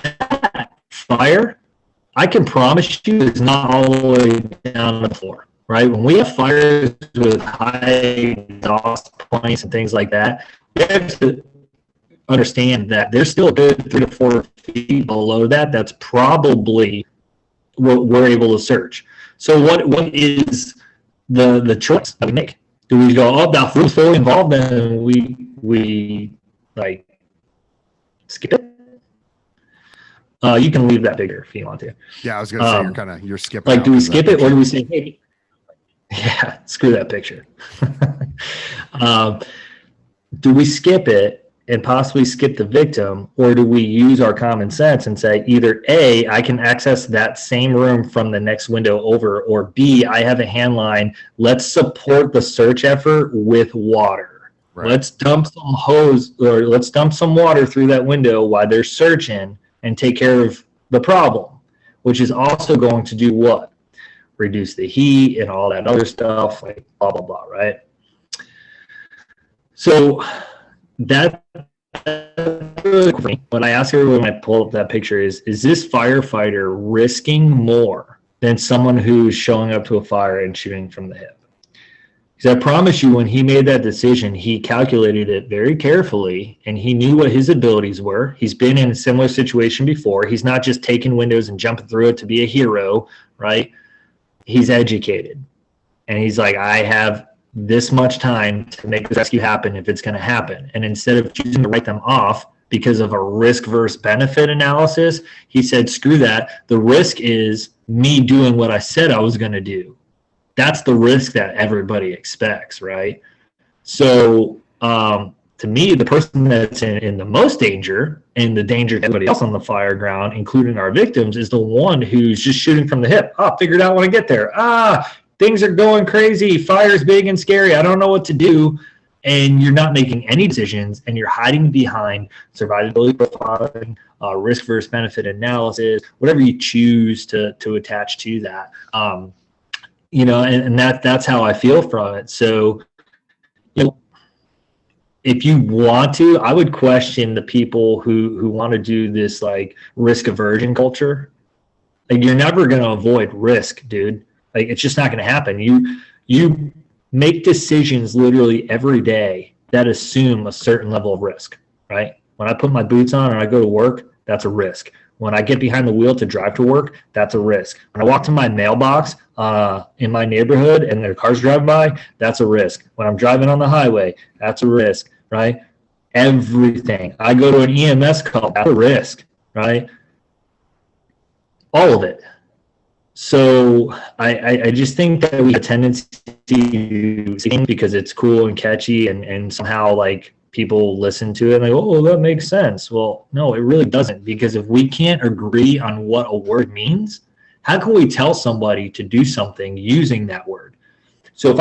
That fire, I can promise you, it's not all the way down the floor, right? When we have fires with high exhaust points and things like that, we have to understand that there's still a good 3 to 4 feet below that. That's probably what we're able to search. So what is the choice that we make? Do we go, oh, that fool's fully involved, and we like skip it? You can leave that bigger if you want to. Yeah, I was going to say you're skipping. Like, do we skip it, or do we say, hey, yeah, screw that picture? Do we skip it and possibly skip the victim, or do we use our common sense and say either A, I can access that same room from the next window over, or B, I have a hand line. Let's support the search effort with water. Right. Let's dump some hose, or let's dump some water through that window while they're searching and take care of the problem, which is also going to do what? Reduce the heat and all that other stuff, like blah, blah, blah, right? So that, what I ask everyone when I pull up that picture is this firefighter risking more than someone who's showing up to a fire and shooting from the hip? Because I promise you, when he made that decision, he calculated it very carefully, and he knew what his abilities were. He's been in a similar situation before. He's not just taking windows and jumping through it to be a hero, right? He's educated. And he's like, I have this much time to make the rescue happen if it's going to happen. And instead of choosing to write them off because of a risk versus benefit analysis, he said, screw that. The risk is me doing what I said I was going to do. That's the risk that everybody expects, right? So to me, the person that's in the most danger and the danger to everybody else on the fire ground, including our victims, is the one who's just shooting from the hip. Figure it out when I get there. Things are going crazy. Fire's big and scary. I don't know what to do. And you're not making any decisions, and you're hiding behind survivability profiling, risk versus benefit analysis, whatever you choose to attach to that. And that's how I feel from it. So, if you want to, I would question the people who want to do this like risk aversion culture. Like, you're never going to avoid risk, dude. Like, it's just not going to happen. You make decisions literally every day that assume a certain level of risk, right? When I put my boots on and I go to work, that's a risk. When I get behind the wheel to drive to work, that's a risk. When I walk to my mailbox in my neighborhood and there are cars driving by, that's a risk. When I'm driving on the highway, that's a risk, right? Everything. I go to an EMS call, that's a risk, right? All of it. So I just think that we have a tendency to sing because it's cool and catchy, and somehow like people listen to it and they go, oh, that makes sense. Well, no, it really doesn't, because if we can't agree on what a word means, how can we tell somebody to do something using that word? So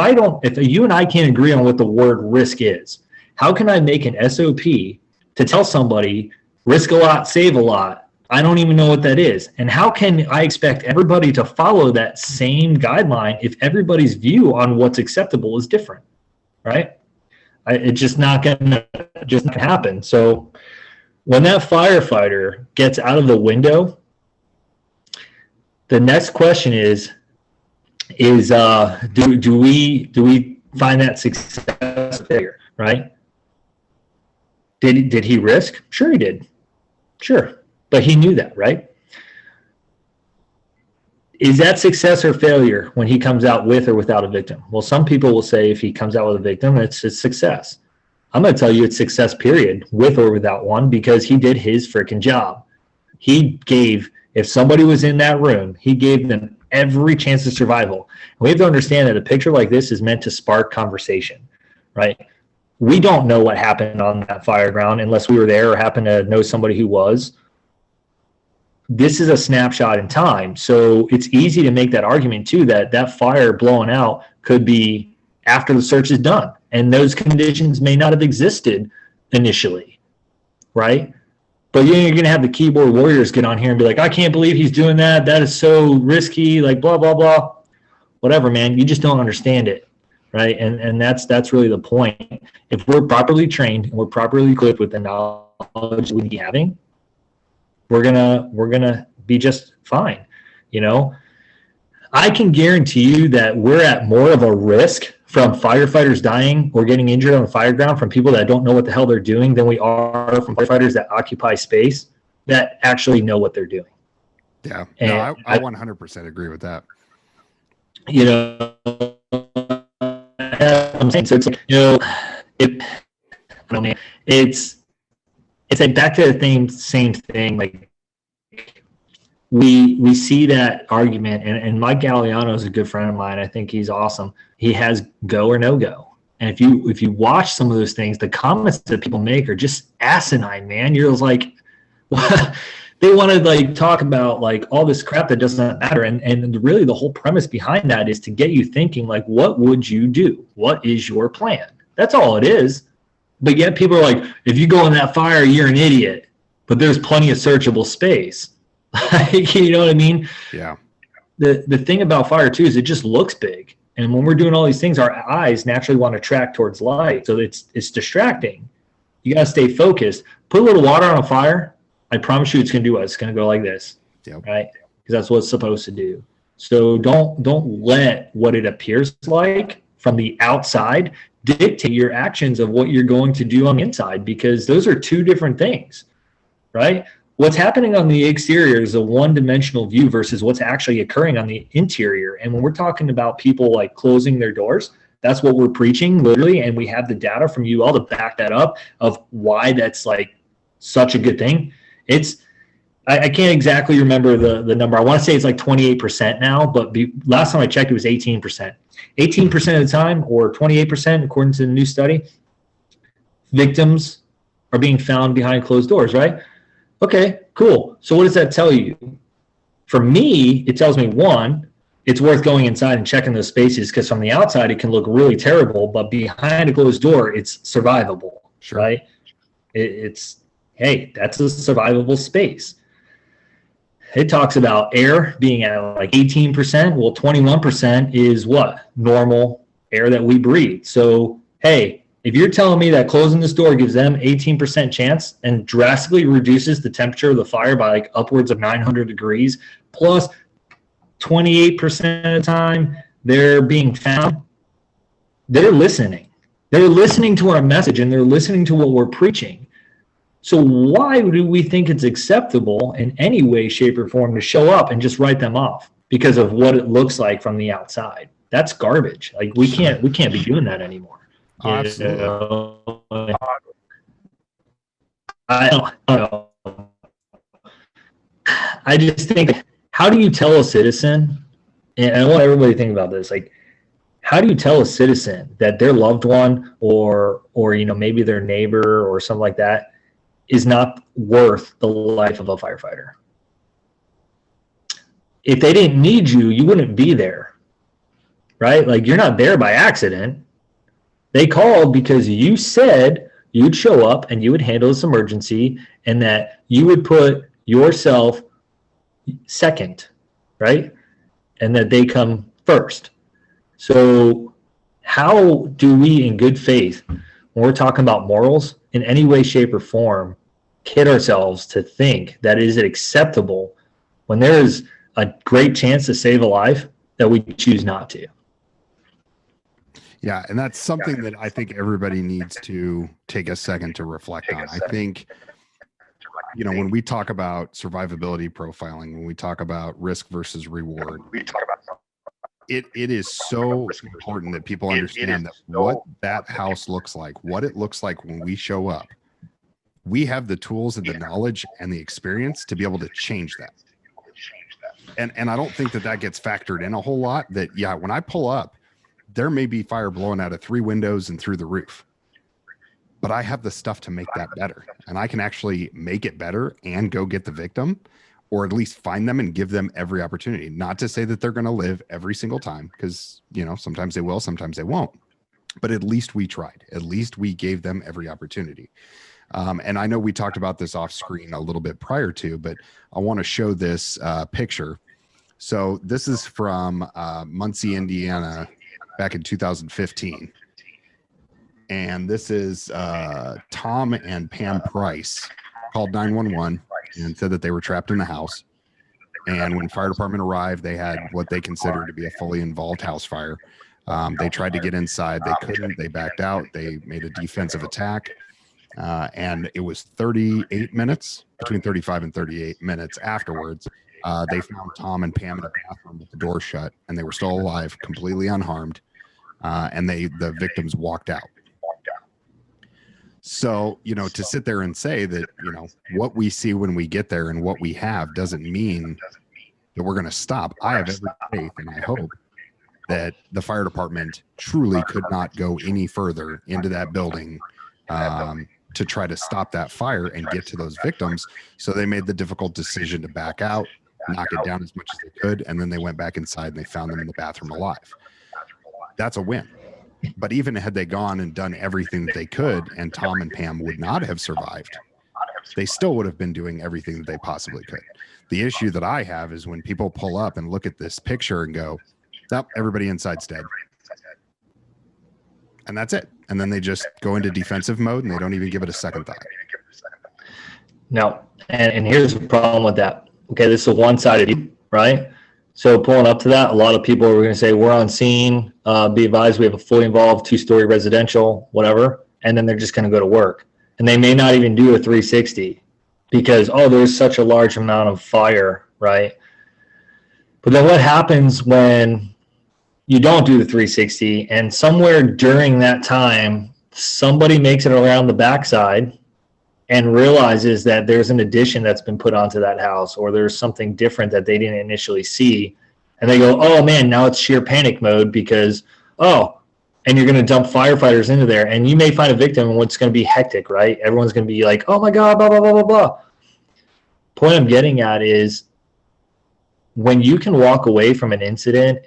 if you and I can't agree on what the word risk is, how can I make an SOP to tell somebody risk a lot, save a lot? I don't even know what that is. And how can I expect everybody to follow that same guideline if everybody's view on what's acceptable is different, right? It's just not going to happen. So when that firefighter gets out of the window, the next question is do we find that success or failure, right? Did he risk? Sure he did. Sure. But he knew that, right? Is that success or failure when he comes out with or without a victim? Well, some people will say if he comes out with a victim, it's a success. I'm going to tell you it's success, period, with or without one, because he did his freaking job. If somebody was in that room, he gave them every chance of survival. And we have to understand that a picture like this is meant to spark conversation, right? We don't know what happened on that fire ground unless we were there or happen to know somebody who was. This is a snapshot in time. So it's easy to make that argument too, that fire blowing out could be after the search is done. And those conditions may not have existed initially, right? But you're going to have the keyboard warriors get on here and be like, I can't believe he's doing that. That is so risky, like blah, blah, blah. Whatever, man. You just don't understand it, right? And that's really the point. If we're properly trained and we're properly equipped with the knowledge we be having, we're gonna be just fine. I can guarantee you that we're at more of a risk from firefighters dying or getting injured on the fire ground from people that don't know what the hell they're doing than we are from firefighters that occupy space that actually know what they're doing. Yeah, no, I 100% agree with that. I'm saying, so it's like, it's like back to the same thing. Like we see that argument, and Mike Galliano is a good friend of mine. I think he's awesome. He has go or no go. And if you watch some of those things, the comments that people make are just asinine, man. You're like, they want to like talk about like all this crap that doesn't matter. And really the whole premise behind that is to get you thinking like, what would you do? What is your plan? That's all it is. But yet people are like, if you go in that fire, you're an idiot. But there's plenty of searchable space. You know what I mean? Yeah. The thing about fire too is it just looks big. And when we're doing all these things, our eyes naturally want to track towards light. So it's distracting. You got to stay focused. Put a little water on a fire. I promise you it's going to do what? It's going to go like this. Yep. Right? Because that's what it's supposed to do. So don't let what it appears like from the outside dictate your actions of what you're going to do on the inside, because those are two different things, right? What's happening on the exterior is a one-dimensional view versus what's actually occurring on the interior. And when we're talking about people like closing their doors, that's what we're preaching literally. And we have the data from you all to back that up of why that's like such a good thing. It's I can't exactly remember the number. I want to say it's like 28% now, but last time I checked, it was 18%. 18% of the time, or 28%, according to the new study, victims are being found behind closed doors, right? Okay, cool. So what does that tell you? For me, it tells me, one, it's worth going inside and checking those spaces, because from the outside, it can look really terrible, but behind a closed door, it's survivable, Sure. right? It's, hey, that's a survivable space. It talks about air being at like 18%. Well, 21% is what? Normal air that we breathe. So, hey, if you're telling me that closing this door gives them 18% chance and drastically reduces the temperature of the fire by like upwards of 900 degrees, plus 28% of the time they're being found, they're listening. They're listening to our message, and they're listening to what we're preaching. So why do we think it's acceptable in any way, shape, or form to show up and just write them off because of what it looks like from the outside? That's garbage. Like we can't be doing that anymore. Oh, absolutely. I don't know. I just think, how do you tell a citizen, and I want everybody to think about this, like, how do you tell a citizen that their loved one or maybe their neighbor or something like that is not worth the life of a firefighter? If they didn't need you, you wouldn't be there, right? Like, you're not there by accident. They called because you said you'd show up and you would handle this emergency, and that you would put yourself second, right? And that they come first. So how do we, in good faith, when we're talking about morals, in any way, shape, or form, kid ourselves to think that is it acceptable when there is a great chance to save a life that we choose not to? Yeah, and that's something that I think everybody needs to take a second to reflect on. I think, when we talk about survivability profiling, when we talk about risk versus reward, it is so important that people understand that what that house looks like, what it looks like when we show up, we have the tools and the knowledge and the experience to be able to change that. And I don't think that gets factored in a whole lot. That, yeah, when I pull up, there may be fire blowing out of 3 windows and through the roof, but I have the stuff to make that better, and I can actually make it better and go get the victim, or at least find them and give them every opportunity. Not to say that they're going to live every single time, because, sometimes they will, sometimes they won't, but at least we tried. At least we gave them every opportunity. And I know we talked about this off screen a little bit prior to, but I want to show this picture. So this is from Muncie, Indiana, back in 2015. And this is Tom and Pam Price called 911 and said that they were trapped in the house. And when fire department arrived, they had what they considered to be a fully involved house fire. They tried to get inside. They couldn't. They backed out. They made a defensive attack. And it was 38 minutes, between 35 and 38 minutes afterwards, they found Tom and Pam in a bathroom with the door shut, and they were still alive, completely unharmed. And the victims walked out. So, to sit there and say that, what we see when we get there and what we have doesn't mean that we're going to stop. I have every faith, and I hope that the fire department truly could not go any further into that building to try to stop that fire and get to those victims. So they made the difficult decision to back out, knock it down as much as they could, and then they went back inside and they found them in the bathroom alive. That's a win. But even had they gone and done everything that they could, and Tom and Pam would not have survived, they still would have been doing everything that they possibly could. The issue that I have is when people pull up and look at this picture and go, nope, everybody inside's dead. And that's it. And then they just go into defensive mode and they don't even give it a second thought. No. And here's the problem with that. Okay, this is a one-sided view, right? So pulling up to that, a lot of people are going to say, we're on scene, be advised we have a fully involved 2-story residential, whatever, and then they're just going to go to work. And they may not even do a 360 because, there's such a large amount of fire, right? But then what happens when you don't do the 360 and somewhere during that time, somebody makes it around the backside and realizes that there's an addition that's been put onto that house, or there's something different that they didn't initially see. And they go, oh man, now it's sheer panic mode because, oh, and you're going to dump firefighters into there, and you may find a victim and it's going to be hectic, right? Everyone's going to be like, oh my God, blah, blah, blah, blah, blah. Point I'm getting at is when you can walk away from an incident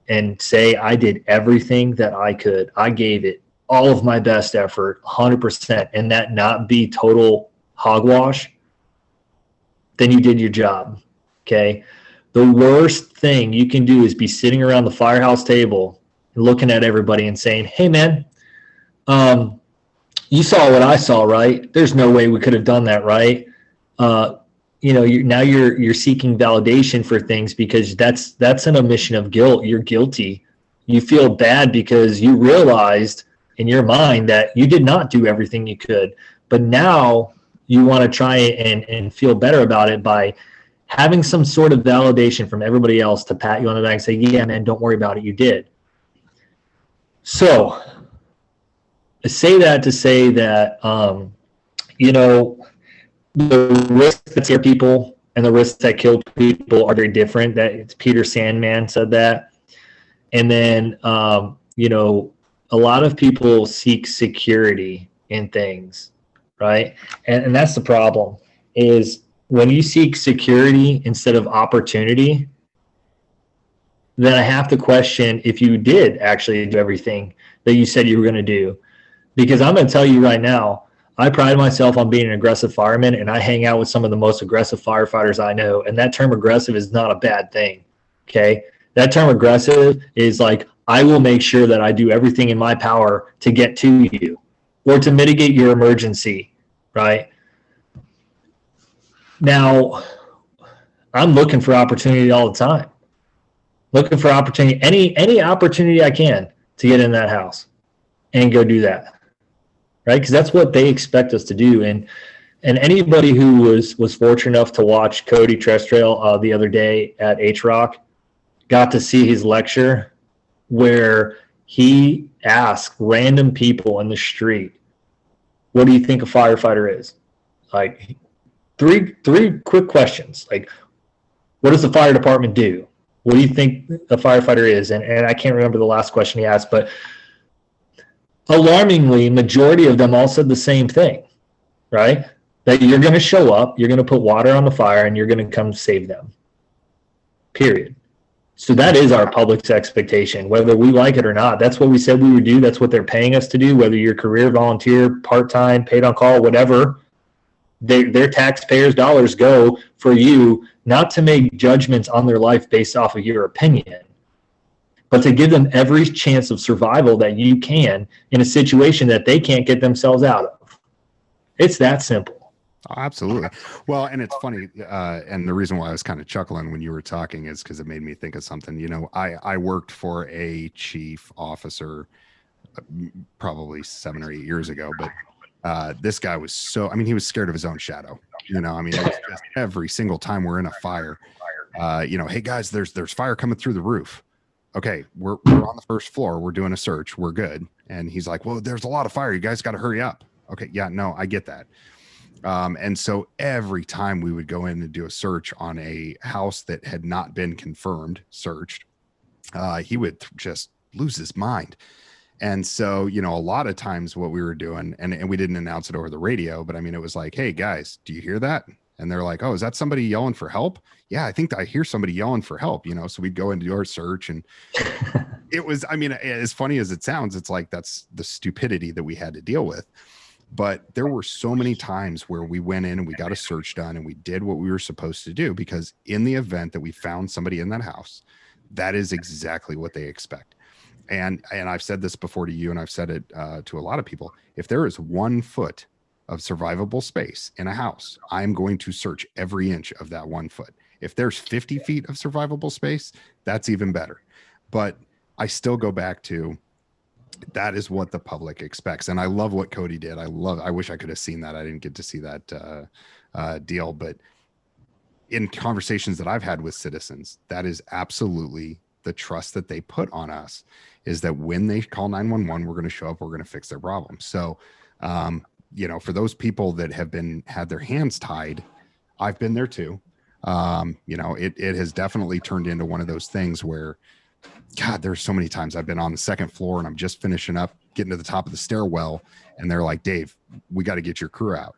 and say, I did everything that I could, I gave it all of my best effort, 100%, and that not be total hogwash, then you did your job. Okay. The worst thing you can do is be sitting around the firehouse table and looking at everybody and saying, hey man, you saw what I saw, right? There's no way we could have done that, right? Now you're seeking validation for things because that's an admission of guilt. You're guilty. You feel bad because you realized in your mind that you did not do everything you could, but now you want to try and feel better about it by having some sort of validation from everybody else to pat you on the back and say, yeah, man, don't worry about it. You did. So I say that to say that, the risks that scare people and the risks that kill people are very different. That it's Peter Sandman said that. And then, a lot of people seek security in things, right? And that's the problem is when you seek security instead of opportunity, then I have to question if you did actually do everything that you said you were going to do. Because I'm going to tell you right now, I pride myself on being an aggressive fireman, and I hang out with some of the most aggressive firefighters I know. And that term aggressive is not a bad thing, okay? That term aggressive is like, I will make sure that I do everything in my power to get to you or to mitigate your emergency, right? Now, I'm looking for opportunity all the time. Looking for opportunity, any opportunity I can to get in that house and go do that, right? Because that's what they expect us to do. And anybody who was fortunate enough to watch Cody Trestrail the other day at H-Rock got to see his lecture where he asked random people in the street, what do you think a firefighter is? Like three quick questions. Like, what does the fire department do? What do you think a firefighter is? And I can't remember the last question he asked, but alarmingly, majority of them all said the same thing, right? That you're going to show up, you're going to put water on the fire, and you're going to come save them, period. So that is our public's expectation, whether we like it or not. That's what we said we would do. That's what they're paying us to do, whether you're career, volunteer, part-time, paid on call, whatever. Their taxpayers' dollars go for you not to make judgments on their life based off of your opinion, but to give them every chance of survival that you can in a situation that they can't get themselves out of. It's that simple. Oh, absolutely. Well, and it's funny. And the reason why I was kind of chuckling when you were talking is because it made me think of something. I worked for a chief officer probably 7 or 8 years ago, but this guy was he was scared of his own shadow. It was just every single time we're in a fire, hey guys, there's fire coming through the roof. Okay, we're on the first floor. We're doing a search. We're good. And he's like, well, there's a lot of fire. You guys got to hurry up. Okay, yeah, no, I get that. And so every time we would go in and do a search on a house that had not been confirmed, searched, he would just lose his mind. And so, a lot of times what we were doing, and we didn't announce it over the radio, but it was like, hey guys, do you hear that? And they're like, oh, is that somebody yelling for help? Yeah, I think I hear somebody yelling for help, so we'd go and do our search. And it was, as funny as it sounds, it's like, that's the stupidity that we had to deal with. But there were so many times where we went in and we got a search done and we did what we were supposed to do, because in the event that we found somebody in that house, that is exactly what they expect. And I've said this before to you, and I've said it to a lot of people. If there is 1 foot of survivable space in a house, I'm going to search every inch of that 1 foot. If there's 50 feet of survivable space, that's even better. But I still go back to, that is what the public expects. And I love what Cody did. I wish I could have seen that. I didn't get to see that deal, but in conversations that I've had with citizens, that is absolutely the trust that they put on us, is that when they call 911, we're going to show up, we're going to fix their problem. So for those people that have had their hands tied, I've been there too. It has definitely turned into one of those things where, God, there's so many times I've been on the second floor and I'm just finishing up, getting to the top of the stairwell, and they're like, Dave, we got to get your crew out.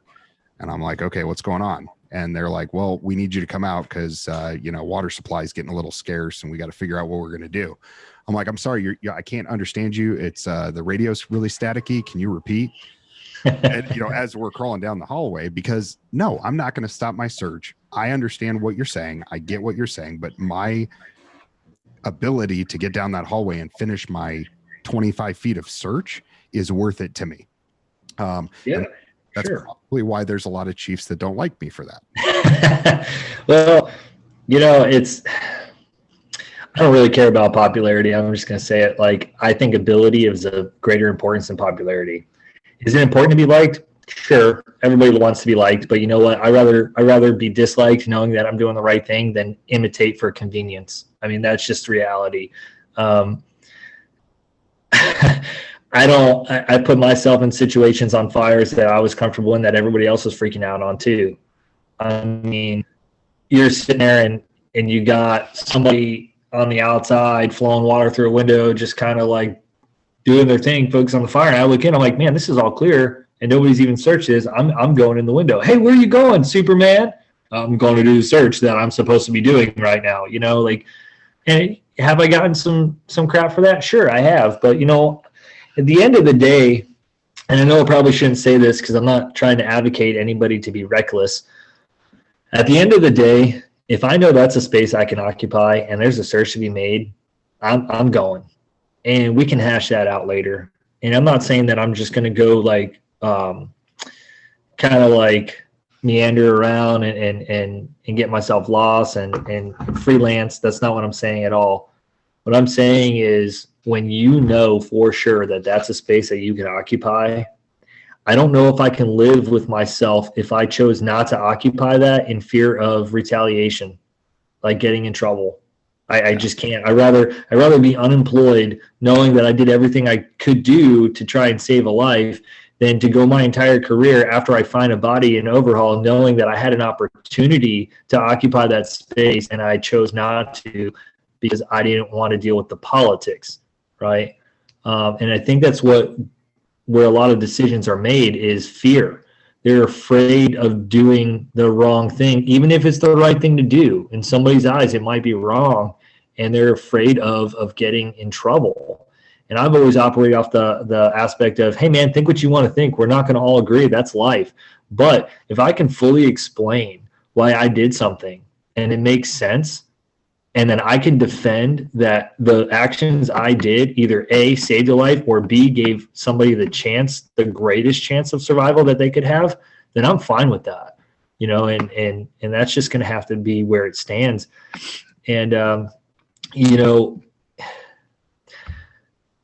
And I'm like, okay, what's going on? And they're like, well, we need you to come out because, water supply is getting a little scarce and we got to figure out what we're going to do. I'm like, I'm sorry, I can't understand you. It's the radio's really staticky. Can you repeat? And, as we're crawling down the hallway, because no, I'm not going to stop my search. I understand what you're saying. I get what you're saying, but my ability to get down that hallway and finish my 25 feet of search is worth it to me. That's probably why there's a lot of chiefs that don't like me for that. Well, I don't really care about popularity. I'm just going to say it. Like, I think ability is of greater importance than popularity. Is it important to be liked? Sure. Everybody wants to be liked, but you know what? I rather be disliked knowing that I'm doing the right thing than imitate for convenience. I mean, that's just reality. I put myself in situations on fires that I was comfortable in that everybody else was freaking out on too. I mean, you're sitting there and you got somebody on the outside flowing water through a window, just kind of like doing their thing, focus on the fire. And I look in, I'm like, man, this is all clear. And nobody's even searched this. I'm going in the window. Hey, where are you going, Superman? I'm going to do the search that I'm supposed to be doing right now. And have I gotten some crap for that? Sure, I have. But, at the end of the day, and I know I probably shouldn't say this because I'm not trying to advocate anybody to be reckless. At the end of the day, if I know that's a space I can occupy and there's a search to be made, I'm going. And we can hash that out later. And I'm not saying that I'm just going to go like kind of like meander around and get myself lost and freelance. That's not what I'm saying at all. What I'm saying is when you know for sure that that's a space that you can occupy, I don't know if I can live with myself if I chose not to occupy that in fear of retaliation, like getting in trouble. I just can't. I'd rather be unemployed knowing that I did everything I could do to try and save a life than to go my entire career after I find a body in overhaul knowing that I had an opportunity to occupy that space and I chose not to because I didn't want to deal with the politics, right? And I think that's where a lot of decisions are made is fear. They're afraid of doing the wrong thing, even if it's the right thing to do. In somebody's eyes, it might be wrong, and they're afraid of getting in trouble. And I've always operated off the aspect of, hey, man, think what you want to think. We're not going to all agree. That's life. But if I can fully explain why I did something and it makes sense, and then I can defend that the actions I did either A, saved a life, or B, gave somebody the greatest chance of survival that they could have, then I'm fine with that. And that's just going to have to be where it stands. And,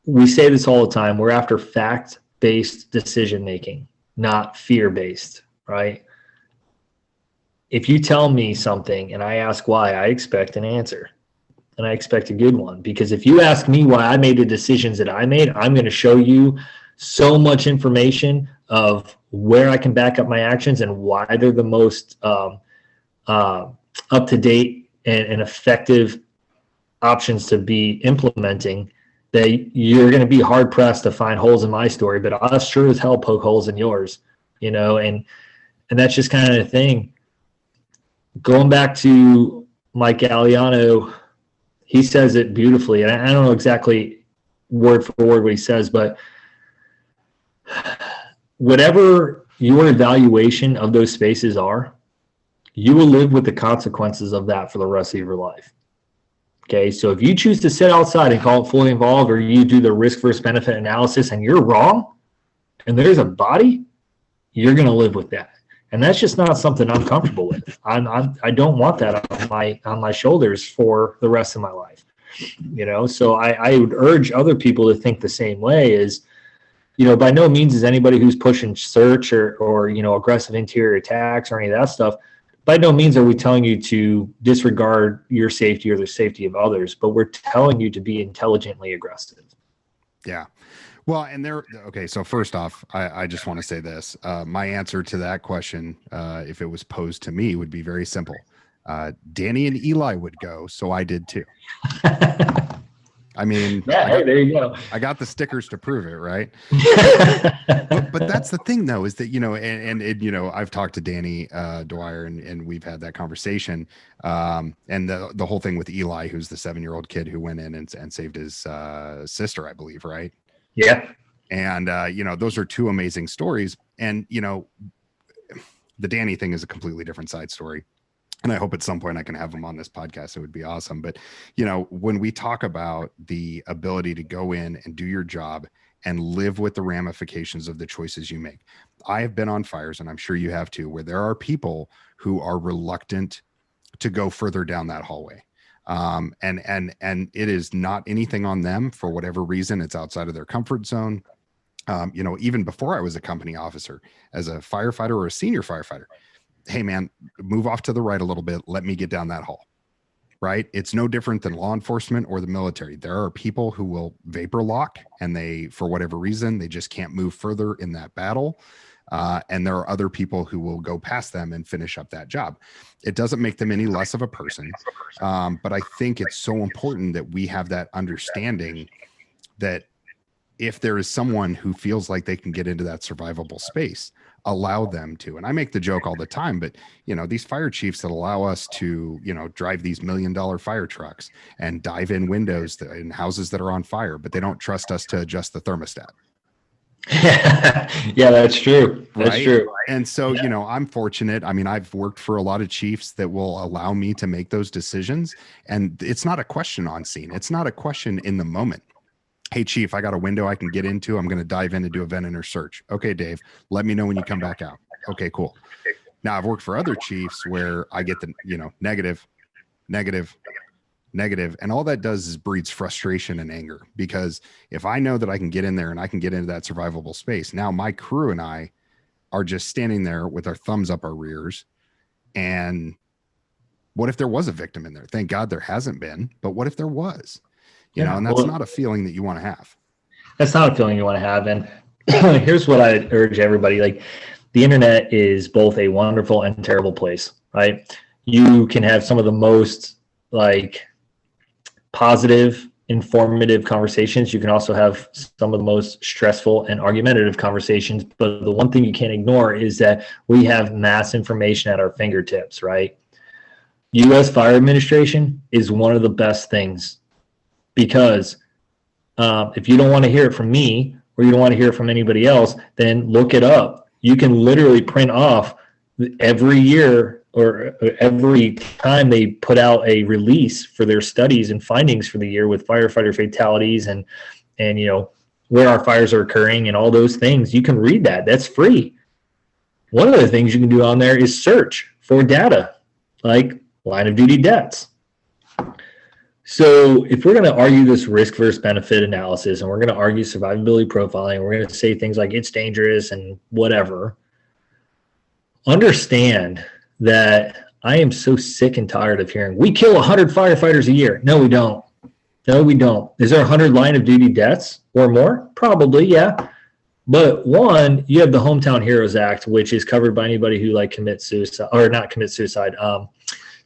we say this all the time. We're after fact-based decision-making, not fear-based, right? If you tell me something and I ask why, I expect an answer, and I expect a good one. Because if you ask me why I made the decisions that I made, I'm going to show you so much information of where I can back up my actions and why they're the most up-to-date and effective options to be implementing, that you're going to be hard-pressed to find holes in my story, but I sure as hell poke holes in yours, and that's just kind of the thing. Going back to Mike Galliano, he says it beautifully, and I don't know exactly word for word what he says, but whatever your evaluation of those spaces are, you will live with the consequences of that for the rest of your life. Okay, so if you choose to sit outside and call it fully involved, or you do the risk versus benefit analysis and you're wrong, and there's a body, you're going to live with that. And that's just not something I'm comfortable with. I don't want that on my shoulders for the rest of my life. So I would urge other people to think the same way. Is, by no means is anybody who's pushing search or aggressive interior attacks or any of that stuff, by no means are we telling you to disregard your safety or the safety of others, but we're telling you to be intelligently aggressive. Yeah. Well, and okay. So first off, I just want to say this. My answer to that question, if it was posed to me, would be very simple. Danny and Eli would go, so I did too. I mean, Yeah, hey, there you go. I got the stickers to prove it, right? but that's the thing, though, is that I've talked to Danny Dwyer, and we've had that conversation. And the whole thing with Eli, who's the 7-year-old kid who went in and saved his sister, I believe, right? Yeah. And those are two amazing stories. And the Danny thing is a completely different side story. And I hope at some point I can have him on this podcast. It would be awesome. But, when we talk about the ability to go in and do your job and live with the ramifications of the choices you make, I have been on fires, and I'm sure you have too, where there are people who are reluctant to go further down that hallway. And it is not anything on them for whatever reason. It's outside of their comfort zone. Even before I was a company officer, as a firefighter or a senior firefighter, hey man, move off to the right a little bit. Let me get down that hall. Right. It's no different than law enforcement or the military. There are people who will vapor lock, and they, for whatever reason, they just can't move further in that battle. And there are other people who will go past them and finish up that job. It doesn't make them any less of a person. But I think it's so important that we have that understanding that if there is someone who feels like they can get into that survivable space, allow them to. And I make the joke all the time, but these fire chiefs that allow us to, drive these $1 million fire trucks and dive in windows in houses that are on fire, but they don't trust us to adjust the thermostat. Yeah, that's true. That's right? True. And so, I'm fortunate. I mean, I've worked for a lot of chiefs that will allow me to make those decisions. And it's not a question on scene. It's not a question in the moment. Hey, chief, I got a window I can get into. I'm going to dive in and do a vent inner search. Okay, Dave, let me know when you come back out. Okay, cool. Now I've worked for other chiefs where I get the, negative. And all that does is breeds frustration and anger, because if I know that I can get in there and I can get into that survivable space, now my crew and I are just standing there with our thumbs up our rears. And what if there was a victim in there? Thank God there hasn't been, but what if there was? And that's not a feeling that you want to have. That's not a feeling you want to have. And here's what I urge everybody. Like, the internet is both a wonderful and terrible place, right? You can have some of the most positive, informative conversations. You can also have some of the most stressful and argumentative conversations. But the one thing you can't ignore is that we have mass information at our fingertips, right? U.S. Fire Administration is one of the best things. Because if you don't want to hear it from me, or you don't want to hear it from anybody else, then look it up. You can literally print off every year or every time they put out a release for their studies and findings for the year with firefighter fatalities and where our fires are occurring and all those things. You can read that. That's free. One of the things you can do on there is search for data like line of duty deaths. So if we're going to argue this risk versus benefit analysis, and we're going to argue survivability profiling, we're going to say things like it's dangerous and whatever, understand that I am so sick and tired of hearing, we kill 100 firefighters a year. No, we don't. No, we don't. Is there 100 line of duty deaths or more? Probably, yeah. But one, you have the Hometown Heroes Act, which is covered by anybody who commits suicide, or not commits suicide,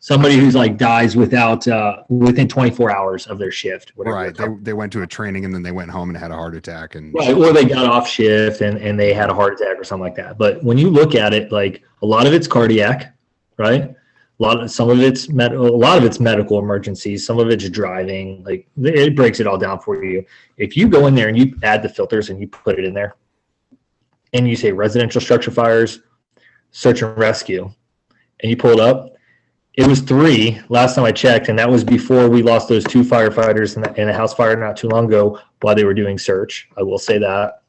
somebody who's dies within 24 hours of their shift. Right. They went to a training and then they went home and had a heart attack. Right. Or they got off shift and they had a heart attack or something like that. But when you look at it, a lot of it's cardiac, right? A lot of it's medical emergencies. Some of it's driving. It breaks it all down for you. If you go in there and you add the filters and you put it in there and you say residential structure fires, search and rescue, and you pull it up, it was 3 last time I checked, and that was before we lost those 2 firefighters in a house fire not too long ago while they were doing search. I will say that.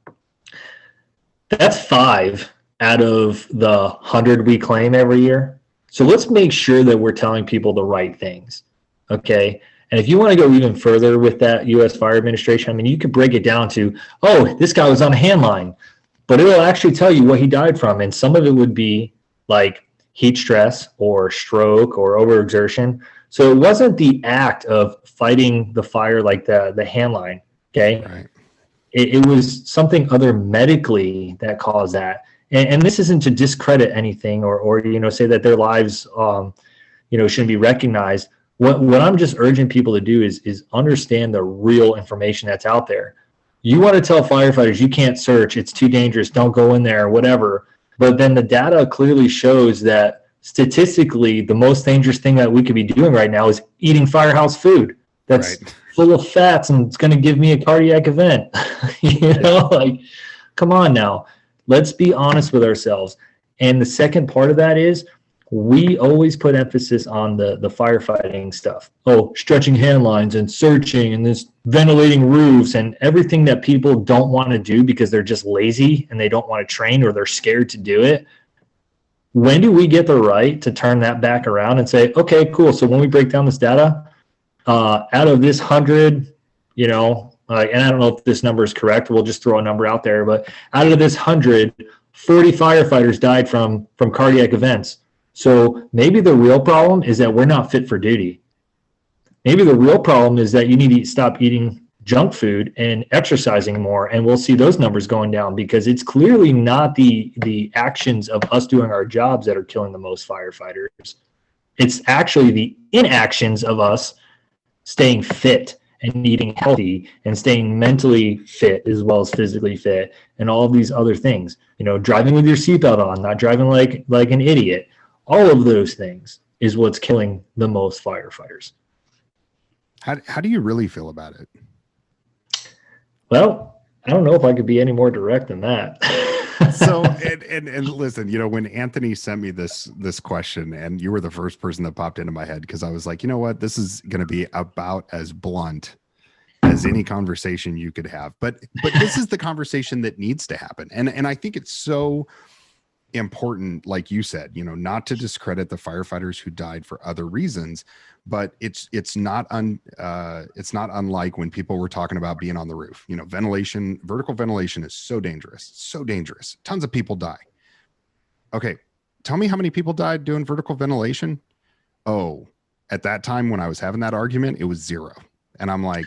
That's 5 out of the 100 we claim every year. So let's make sure that we're telling people the right things, okay? And if you want to go even further with that U.S. Fire Administration, you could break it down to, this guy was on a hand line, but it'll actually tell you what he died from, and some of it would be heat stress or stroke or overexertion. So it wasn't the act of fighting the fire like the hand line, okay? Right. it was something other medically that caused that. And this isn't to discredit anything or say that their lives, shouldn't be recognized. What I'm just urging people to do is understand the real information that's out there. You want to tell firefighters you can't search, it's too dangerous, don't go in there, whatever. But then the data clearly shows that statistically, the most dangerous thing that we could be doing right now is eating firehouse food. That's full of fats and it's going to give me a cardiac event. Like, come on now. Let's be honest with ourselves. And the second part of that is we always put emphasis on the firefighting stuff. Oh, stretching hand lines and searching and this ventilating roofs and everything that people don't want to do because they're just lazy and they don't want to train or they're scared to do it. When do we get the right to turn that back around and say, okay, cool. So when we break down this data, out of this 100, and I don't know if this number is correct, we'll just throw a number out there, but out of this 100, 40 firefighters died from cardiac events. So maybe the real problem is that we're not fit for duty. Maybe the real problem is that you need to stop eating junk food and exercising more, and we'll see those numbers going down because it's clearly not the actions of us doing our jobs that are killing the most firefighters. It's actually the inactions of us staying fit and eating healthy and staying mentally fit as well as physically fit and all of these other things. Driving with your seatbelt on, not driving like an idiot. All of those things is what's killing the most firefighters. How do you really feel about it? Well, I don't know if I could be any more direct than that. So, and listen, when Anthony sent me this question, and you were the first person that popped into my head because I was like, you know what, this is going to be about as blunt as any conversation you could have. But this is the conversation that needs to happen, and I think it's so important, like you said, not to discredit the firefighters who died for other reasons, but it's not unlike when people were talking about being on the roof. Vertical ventilation is so dangerous. Tons of people die. Okay, tell me how many people died doing vertical ventilation. Oh, at that time when I was having that argument, it was 0. And I'm like,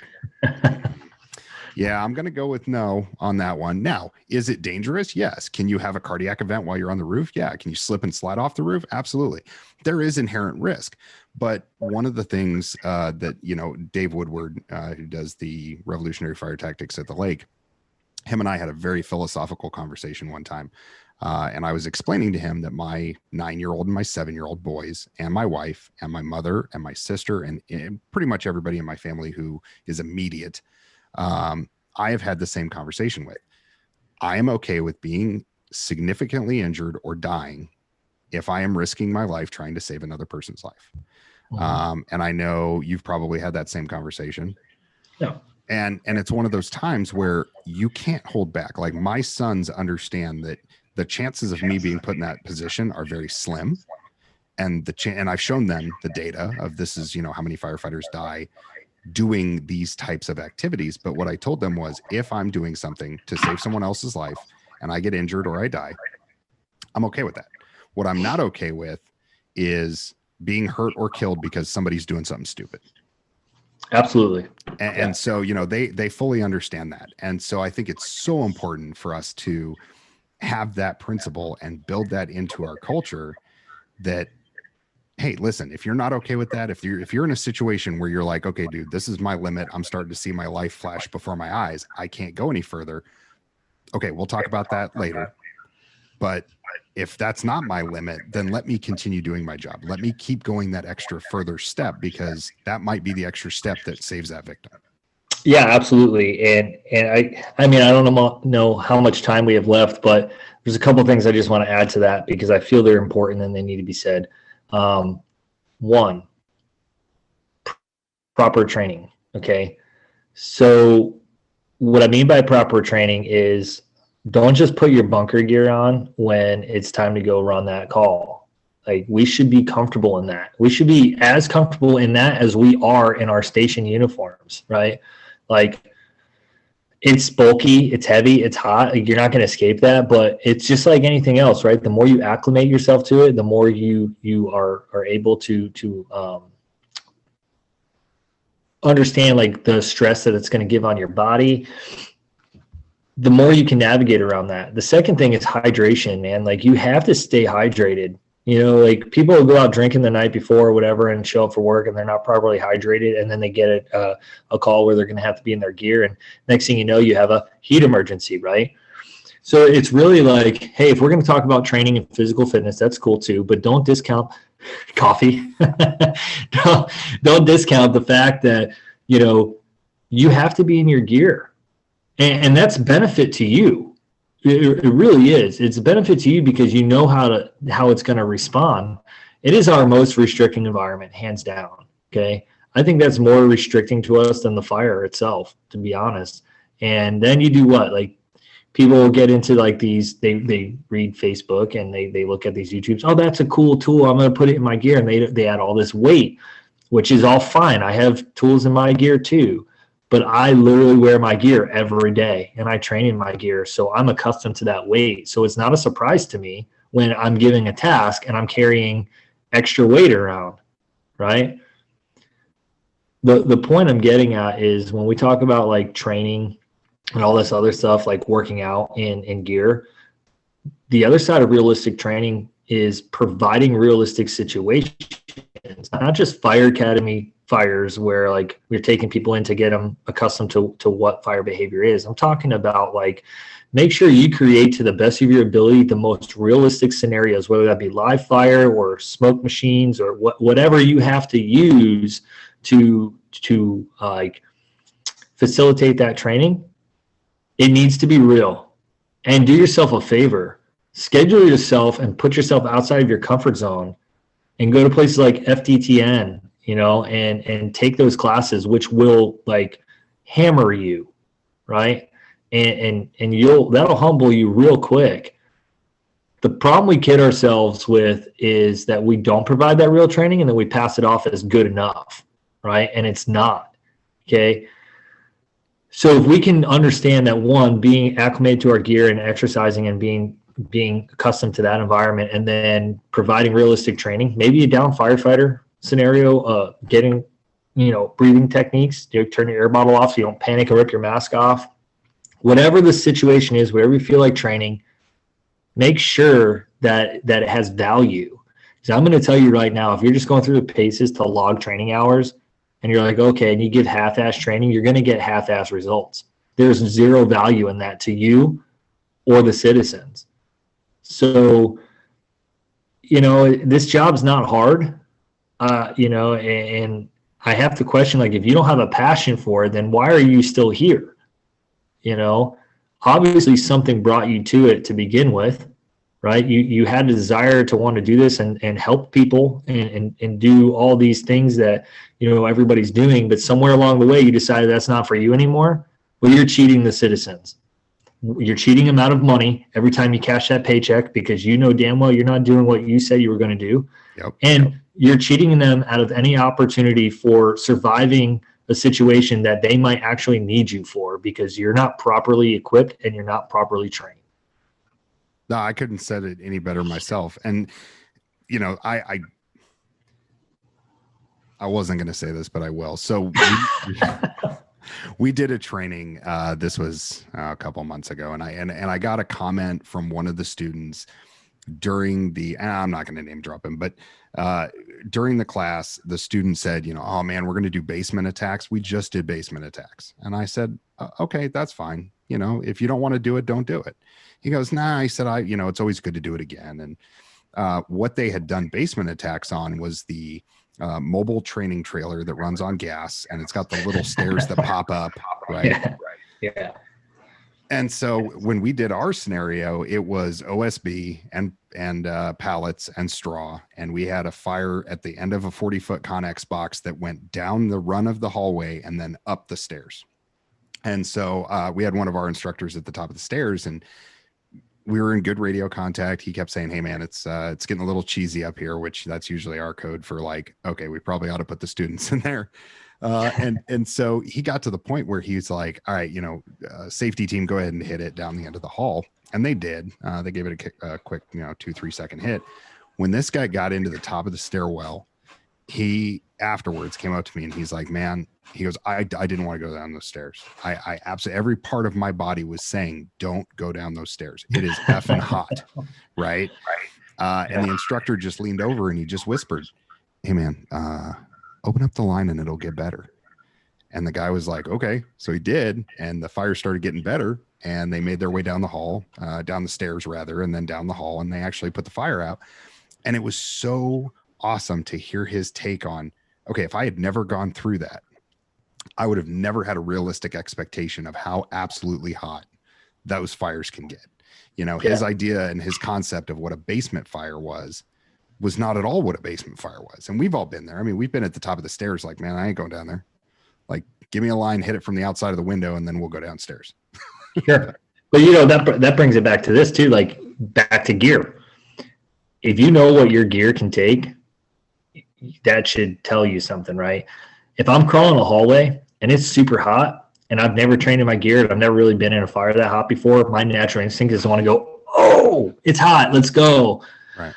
yeah, I'm going to go with no on that one. Now, is it dangerous? Yes. Can you have a cardiac event while you're on the roof? Yeah. Can you slip and slide off the roof? Absolutely. There is inherent risk. But one of the things that, Dave Woodward, who does the Revolutionary Fire Tactics at the Lake, him and I had a very philosophical conversation one time. And I was explaining to him that my 9-year-old and my 7-year-old boys and my wife and my mother and my sister and pretty much everybody in my family who is immediate, I have had the same conversation with. I am okay with being significantly injured or dying if I am risking my life trying to save another person's life. And I know you've probably had that same conversation. Yeah. And it's one of those times where you can't hold back. Like, my sons understand that the chances of me being put in that position are very slim. And and I've shown them the data of this is, how many firefighters die doing these types of activities. But what I told them was, if I'm doing something to save someone else's life and I get injured or I die, I'm okay with that. What I'm not okay with is being hurt or killed because somebody's doing something stupid. Absolutely. And so, they fully understand that. And so I think it's so important for us to have that principle and build that into our culture that, hey, listen, if you're not okay with that, if you're in a situation where you're like, okay, dude, this is my limit, I'm starting to see my life flash before my eyes, I can't go any further. Okay, we'll talk about that later. But if that's not my limit, then let me continue doing my job. Let me keep going that extra further step, because that might be the extra step that saves that victim. Yeah, absolutely. And I mean, I don't know how much time we have left, but there's a couple of things I just want to add to that because I feel they're important and they need to be said. One, proper training. Okay. So what I mean by proper training is, don't just put your bunker gear on when it's time to go run that call. Like, we should be comfortable in that. We should be as comfortable in that as we are in our station uniforms, right? Like, it's bulky, it's heavy, it's hot. Like, you're not going to escape that, but it's just like anything else, right? The more you acclimate yourself to it, the more you are able to understand like the stress that it's going to give on your body. the more you can navigate around that. The second thing is hydration, man. Like you have to stay hydrated. You know, like people will go out drinking the night before or whatever and show up for work and they're not properly hydrated. And then they get a call where they're going to have to be in their gear. And next thing you know, you have a heat emergency, right? So it's really like, hey, if we're going to talk about training and physical fitness, that's cool too, but don't discount coffee. don't discount the fact that, you know, you have to be in your gear. And that's benefit to you. It really is. It's a benefit to you because you know how it's going to respond. It is our most restricting environment, hands down. Okay. I think that's more restricting to us than the fire itself, to be honest. And then you do what? Like people will get into like these, they read Facebook and they look at these YouTubes. Oh, that's a cool tool. I'm going to put it in my gear. And they add all this weight, which is all fine. I have tools in my gear too. But I literally wear my gear every day and I train in my gear. So I'm accustomed to that weight. So it's not a surprise to me when I'm giving a task and I'm carrying extra weight around, right? The point I'm getting at is when we talk about like training and all this other stuff, like working out in gear, the other side of realistic training is providing realistic situations, not just fire academy fires where like we're taking people in to get them accustomed to what fire behavior is. I'm talking about like make sure you create to the best of your ability the most realistic scenarios, whether that be live fire or smoke machines or whatever you have to use to like facilitate that training. It needs to be real. And do yourself a favor. Schedule yourself and put yourself outside of your comfort zone and go to places like FDTN, you know, and take those classes, which will like hammer you, right? And that'll humble you real quick. The problem we kid ourselves with is that we don't provide that real training and then we pass it off as good enough, right? And it's not, okay? So if we can understand that, one, being acclimated to our gear and exercising and being accustomed to that environment, and then providing realistic training, maybe a down firefighter scenario, getting, you know, breathing techniques, turn your air bottle off so you don't panic and rip your mask off. Whatever the situation is, wherever you feel like training, make sure that it has value. Because I'm going to tell you right now, if you're just going through the paces to log training hours and you're like, okay, and you give half-ass training, you're going to get half-ass results. There's zero value in that to you or the citizens. So, you know, this job's not hard, you know, and I have to question, like, if you don't have a passion for it, then why are you still here? You know, obviously something brought you to it to begin with, right? You had a desire to want to do this and help people and do all these things that, you know, everybody's doing, but somewhere along the way you decided that's not for you anymore. Well, you're cheating the citizens. You're cheating them out of money every time you cash that paycheck because you know damn well you're not doing what you said you were going to do. Yep. And you're cheating them out of any opportunity for surviving a situation that they might actually need you for because you're not properly equipped and you're not properly trained. No, I couldn't said it any better myself. And, you know, I wasn't going to say this, but I will. So we did a training. This was a couple months ago, and I got a comment from one of the students during the. I'm not going to name drop him, but during the class, the student said, "You know, oh man, we're going to do basement attacks. We just did basement attacks." And I said, "Okay, that's fine. You know, if you don't want to do it, don't do it." He goes, "Nah." I said, you know, it's always good to do it again." And what they had done basement attacks on was the mobile training trailer that runs on gas, and it's got the little stairs that pop up, right? Yeah. And so when we did our scenario, it was OSB and pallets and straw, and we had a fire at the end of a 40-foot Connex box that went down the run of the hallway and then up the stairs. And so we had one of our instructors at the top of the stairs, and we were in good radio contact. He kept saying, "Hey man, it's getting a little cheesy up here," which that's usually our code for like, okay, we probably ought to put the students in there. And so he got to the point where he's like, "All right, you know, safety team, go ahead and hit it down the end of the hall." And they did. They gave it a quick, you know, 2-3 second hit. When this guy got into the top of the stairwell, he afterwards came up to me and he's like, man, he goes, I didn't want to go down those stairs. I absolutely, every part of my body was saying, don't go down those stairs. It is effing hot. Right. And the instructor just leaned over and he just whispered, hey man, open up the line and it'll get better. And the guy was like, okay. So he did. And the fire started getting better and they made their way down the hall, down the stairs rather, and then down the hall. And they actually put the fire out. And it was so awesome to hear his take on, okay, if I had never gone through that, I would have never had a realistic expectation of how absolutely hot those fires can get. You know, his idea and his concept of what a basement fire was not at all what a basement fire was. And we've all been there. I mean, we've been at the top of the stairs like, man, I ain't going down there. Like, give me a line, hit it from the outside of the window, and then we'll go downstairs. Sure. But, you know, that brings it back to this too, like back to gear. If you know what your gear can take, that should tell you something, right? If I'm crawling a hallway and it's super hot and I've never trained in my gear and I've never really been in a fire that hot before, my natural instinct is to want to go, oh, it's hot, let's go. Right.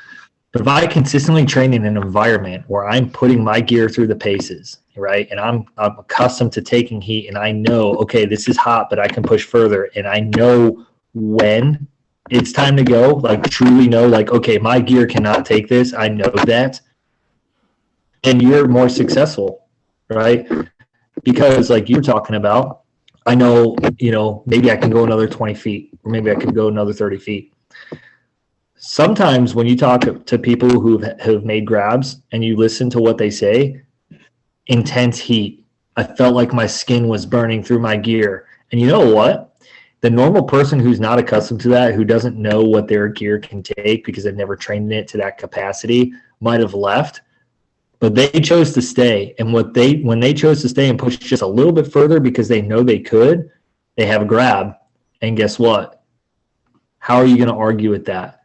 But if I consistently train in an environment where I'm putting my gear through the paces, right, and I'm accustomed to taking heat and I know, okay, this is hot, but I can push further, and I know when it's time to go, like truly know, like, okay, my gear cannot take this, I know that, and you're more successful, right? Because like you're talking about, I know, you know, maybe I can go another 20 feet, or maybe I could go another 30 feet. Sometimes when you talk to people who have made grabs and you listen to what they say, intense heat, I felt like my skin was burning through my gear. And you know what? The normal person who's not accustomed to that, who doesn't know what their gear can take because they've never trained it to that capacity, might have left. But they chose to stay. And when they chose to stay and push just a little bit further because they know they could, they have a grab. And guess what? How are you going to argue with that?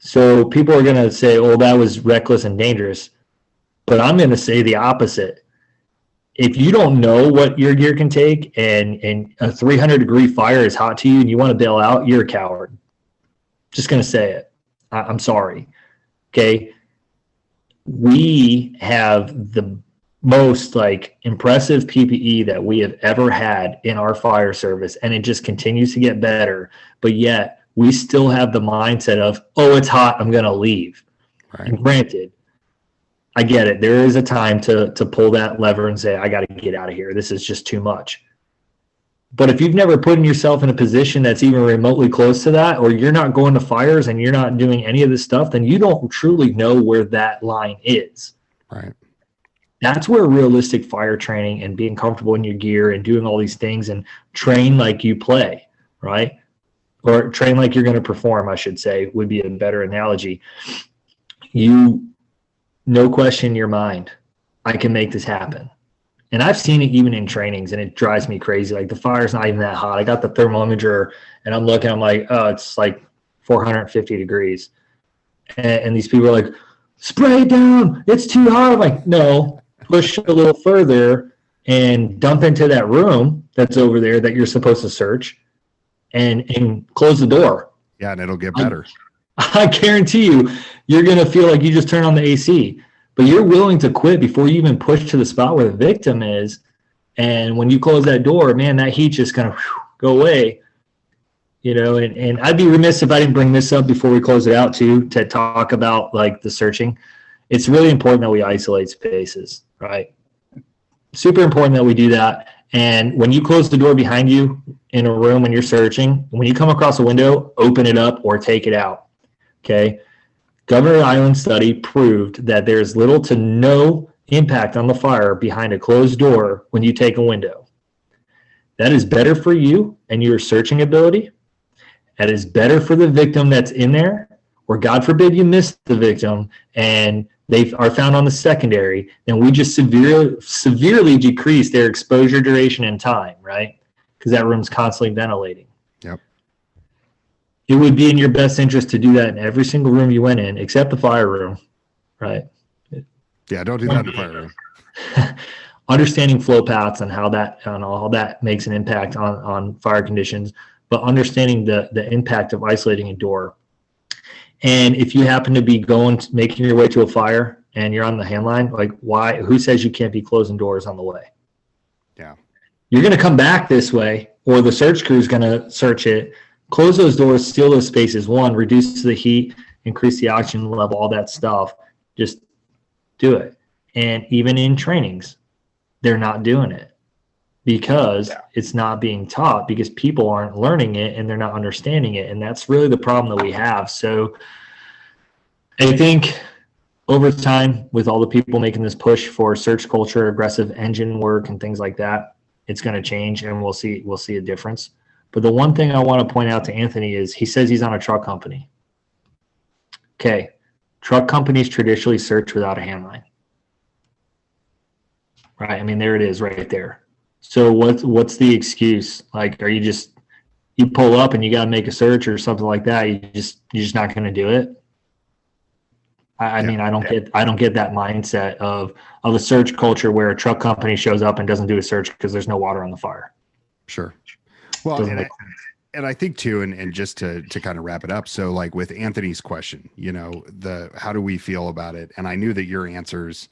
So people are going to say, oh, that was reckless and dangerous. But I'm going to say the opposite. If you don't know what your gear can take and a 300-degree fire is hot to you and you want to bail out, you're a coward. Just going to say it. I'm sorry. Okay? We have the most like impressive PPE that we have ever had in our fire service, and it just continues to get better. But yet we still have the mindset of, oh, it's hot, I'm going to leave. Right. And granted, I get it. There is a time to pull that lever and say, I got to get out of here. This is just too much. But if you've never put yourself in a position that's even remotely close to that, or you're not going to fires and you're not doing any of this stuff, then you don't truly know where that line is. Right. That's where realistic fire training and being comfortable in your gear and doing all these things and train like you play, right? Or train like you're going to perform, I should say, would be a better analogy. You, no question in your mind, I can make this happen. And I've seen it even in trainings, and it drives me crazy. Like, the fire's not even that hot. I got the thermal imager, and I'm looking, I'm like, oh, it's like 450 degrees. And these people are like, spray it down, it's too hot. I'm like, no, push a little further and dump into that room that's over there that you're supposed to search, and close the door. Yeah, and it'll get better. I guarantee you, you're going to feel like you just turned on the AC. But you're willing to quit before you even push to the spot where the victim is. And when you close that door, man, that heat's just going to go away. You know, and I'd be remiss if I didn't bring this up before we close it out too, to talk about like the searching. It's really important that we isolate spaces, right? Super important that we do that. And when you close the door behind you in a room when you're searching, when you come across a window, open it up or take it out. Okay. Governor Island study proved that there's little to no impact on the fire behind a closed door when you take a window. That is better for you and your searching ability. That is better for the victim that's in there, or God forbid you miss the victim and they are found on the secondary, then we just severely decrease their exposure duration and time, right? Because that room's constantly ventilating. Yep. It would be in your best interest to do that in every single room you went in, except the fire room, right? Yeah, don't do that in the fire room. Understanding flow paths and how that makes an impact on fire conditions, but understanding the impact of isolating a door. And if you happen to be making your way to a fire and you're on the hand line, like why, who says you can't be closing doors on the way? Yeah. You're going to come back this way, or the search crew is going to search it, close those doors, steal those spaces. One, reduce the heat, increase the oxygen level, all that stuff. Just do it. And even in trainings, they're not doing it because it's not being taught, because people aren't learning it and they're not understanding it. And that's really the problem that we have. So I think over time, with all the people making this push for search culture, aggressive engine work, and things like that, it's going to change, and we'll see a difference. But the one thing I want to point out to Anthony is he says he's on a truck company. Okay, truck companies traditionally search without a handline, right? I mean, there it is, right there. So what's the excuse? Like, are you pull up and you got to make a search or something like that? You're just not going to do it. I mean, I don't get that mindset of a search culture where a truck company shows up and doesn't do a search because there's no water on the fire. Sure. Well, and I think too, and just to kind of wrap it up. So like with Anthony's question, how do we feel about it? And I knew that your answers,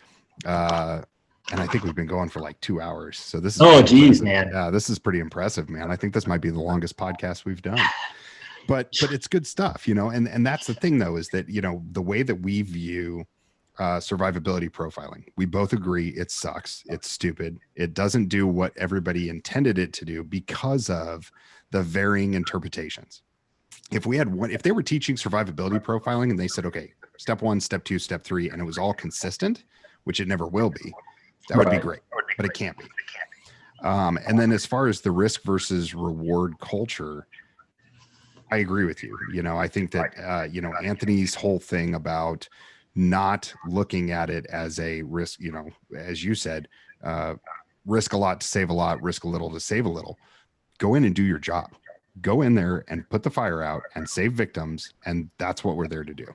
and I think we've been going for like 2 hours. So this is, oh geez, man. Yeah, this is pretty impressive, man. I think this might be the longest podcast we've done. But it's good stuff, and that's the thing though, is that, the way that we view survivability profiling, we both agree it sucks. It's stupid. It doesn't do what everybody intended it to do because of the varying interpretations. If they were teaching survivability profiling and they said, okay, step 1, step 2, step 3, and it was all consistent, which it never will be, that would be great, but it can't be. And then as far as the risk versus reward culture, I agree with you. I think that, Anthony's whole thing about not looking at it as a risk, as you said, risk a lot to save a lot, risk a little to save a little. Go in and do your job. Go in there and put the fire out and save victims. And that's what we're there to do.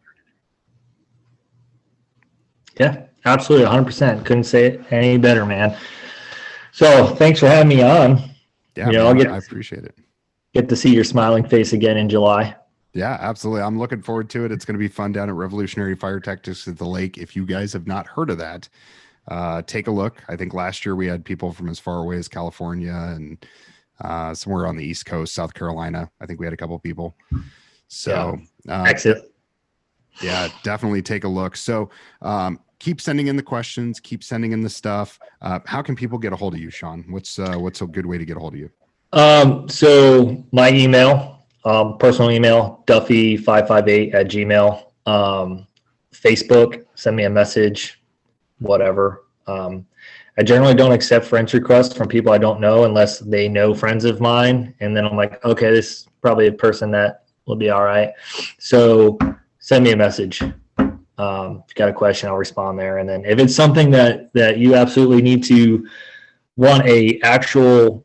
Yeah, absolutely. 100%. Couldn't say it any better, man. So thanks for having me on. Yeah, I appreciate it. Get to see your smiling face again in July. Yeah, absolutely. I'm looking forward to it. It's going to be fun down at Revolutionary Fire Tactics at the Lake. If you guys have not heard of that, take a look. I think last year we had people from as far away as California and somewhere on the East Coast, South Carolina. I think we had a couple of people. So yeah, definitely take a look. So keep sending in the questions, keep sending in the stuff. How can people get a hold of you, Sean? What's a good way to get a hold of you? So my email, personal email, duffy558@gmail. Facebook, send me a message, whatever. I generally don't accept friends requests from people I don't know unless they know friends of mine. And then I'm like, okay, this is probably a person that will be all right. So send me a message. If you got a question, I'll respond there. And then if it's something that you absolutely need to want a actual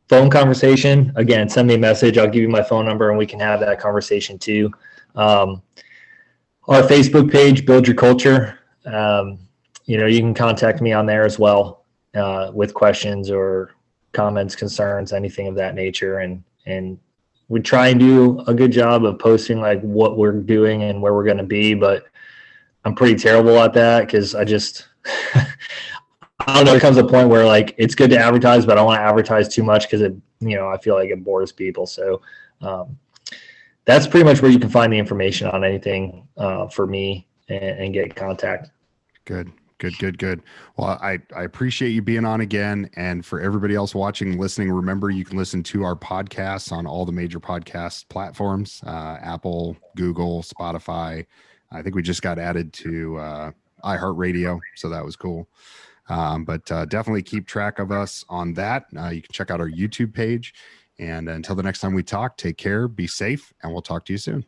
phone conversation, again, send me a message. I'll give you my phone number and we can have that conversation too. Our Facebook page, Build Your Culture. You can contact me on there as well with questions or comments, concerns, anything of that nature. And we try and do a good job of posting like what we're doing and where we're going to be, but I'm pretty terrible at that because I don't know, there comes a point where like it's good to advertise, but I don't want to advertise too much because I feel like it bores people. So that's pretty much where you can find the information on anything for me and get in contact. Good. Well, I appreciate you being on again. And for everybody else watching and listening, remember you can listen to our podcasts on all the major podcast platforms, Apple, Google, Spotify. I think we just got added to iHeartRadio, so that was cool. But definitely keep track of us on that. You can check out our YouTube page. And until the next time we talk, take care, be safe, and we'll talk to you soon.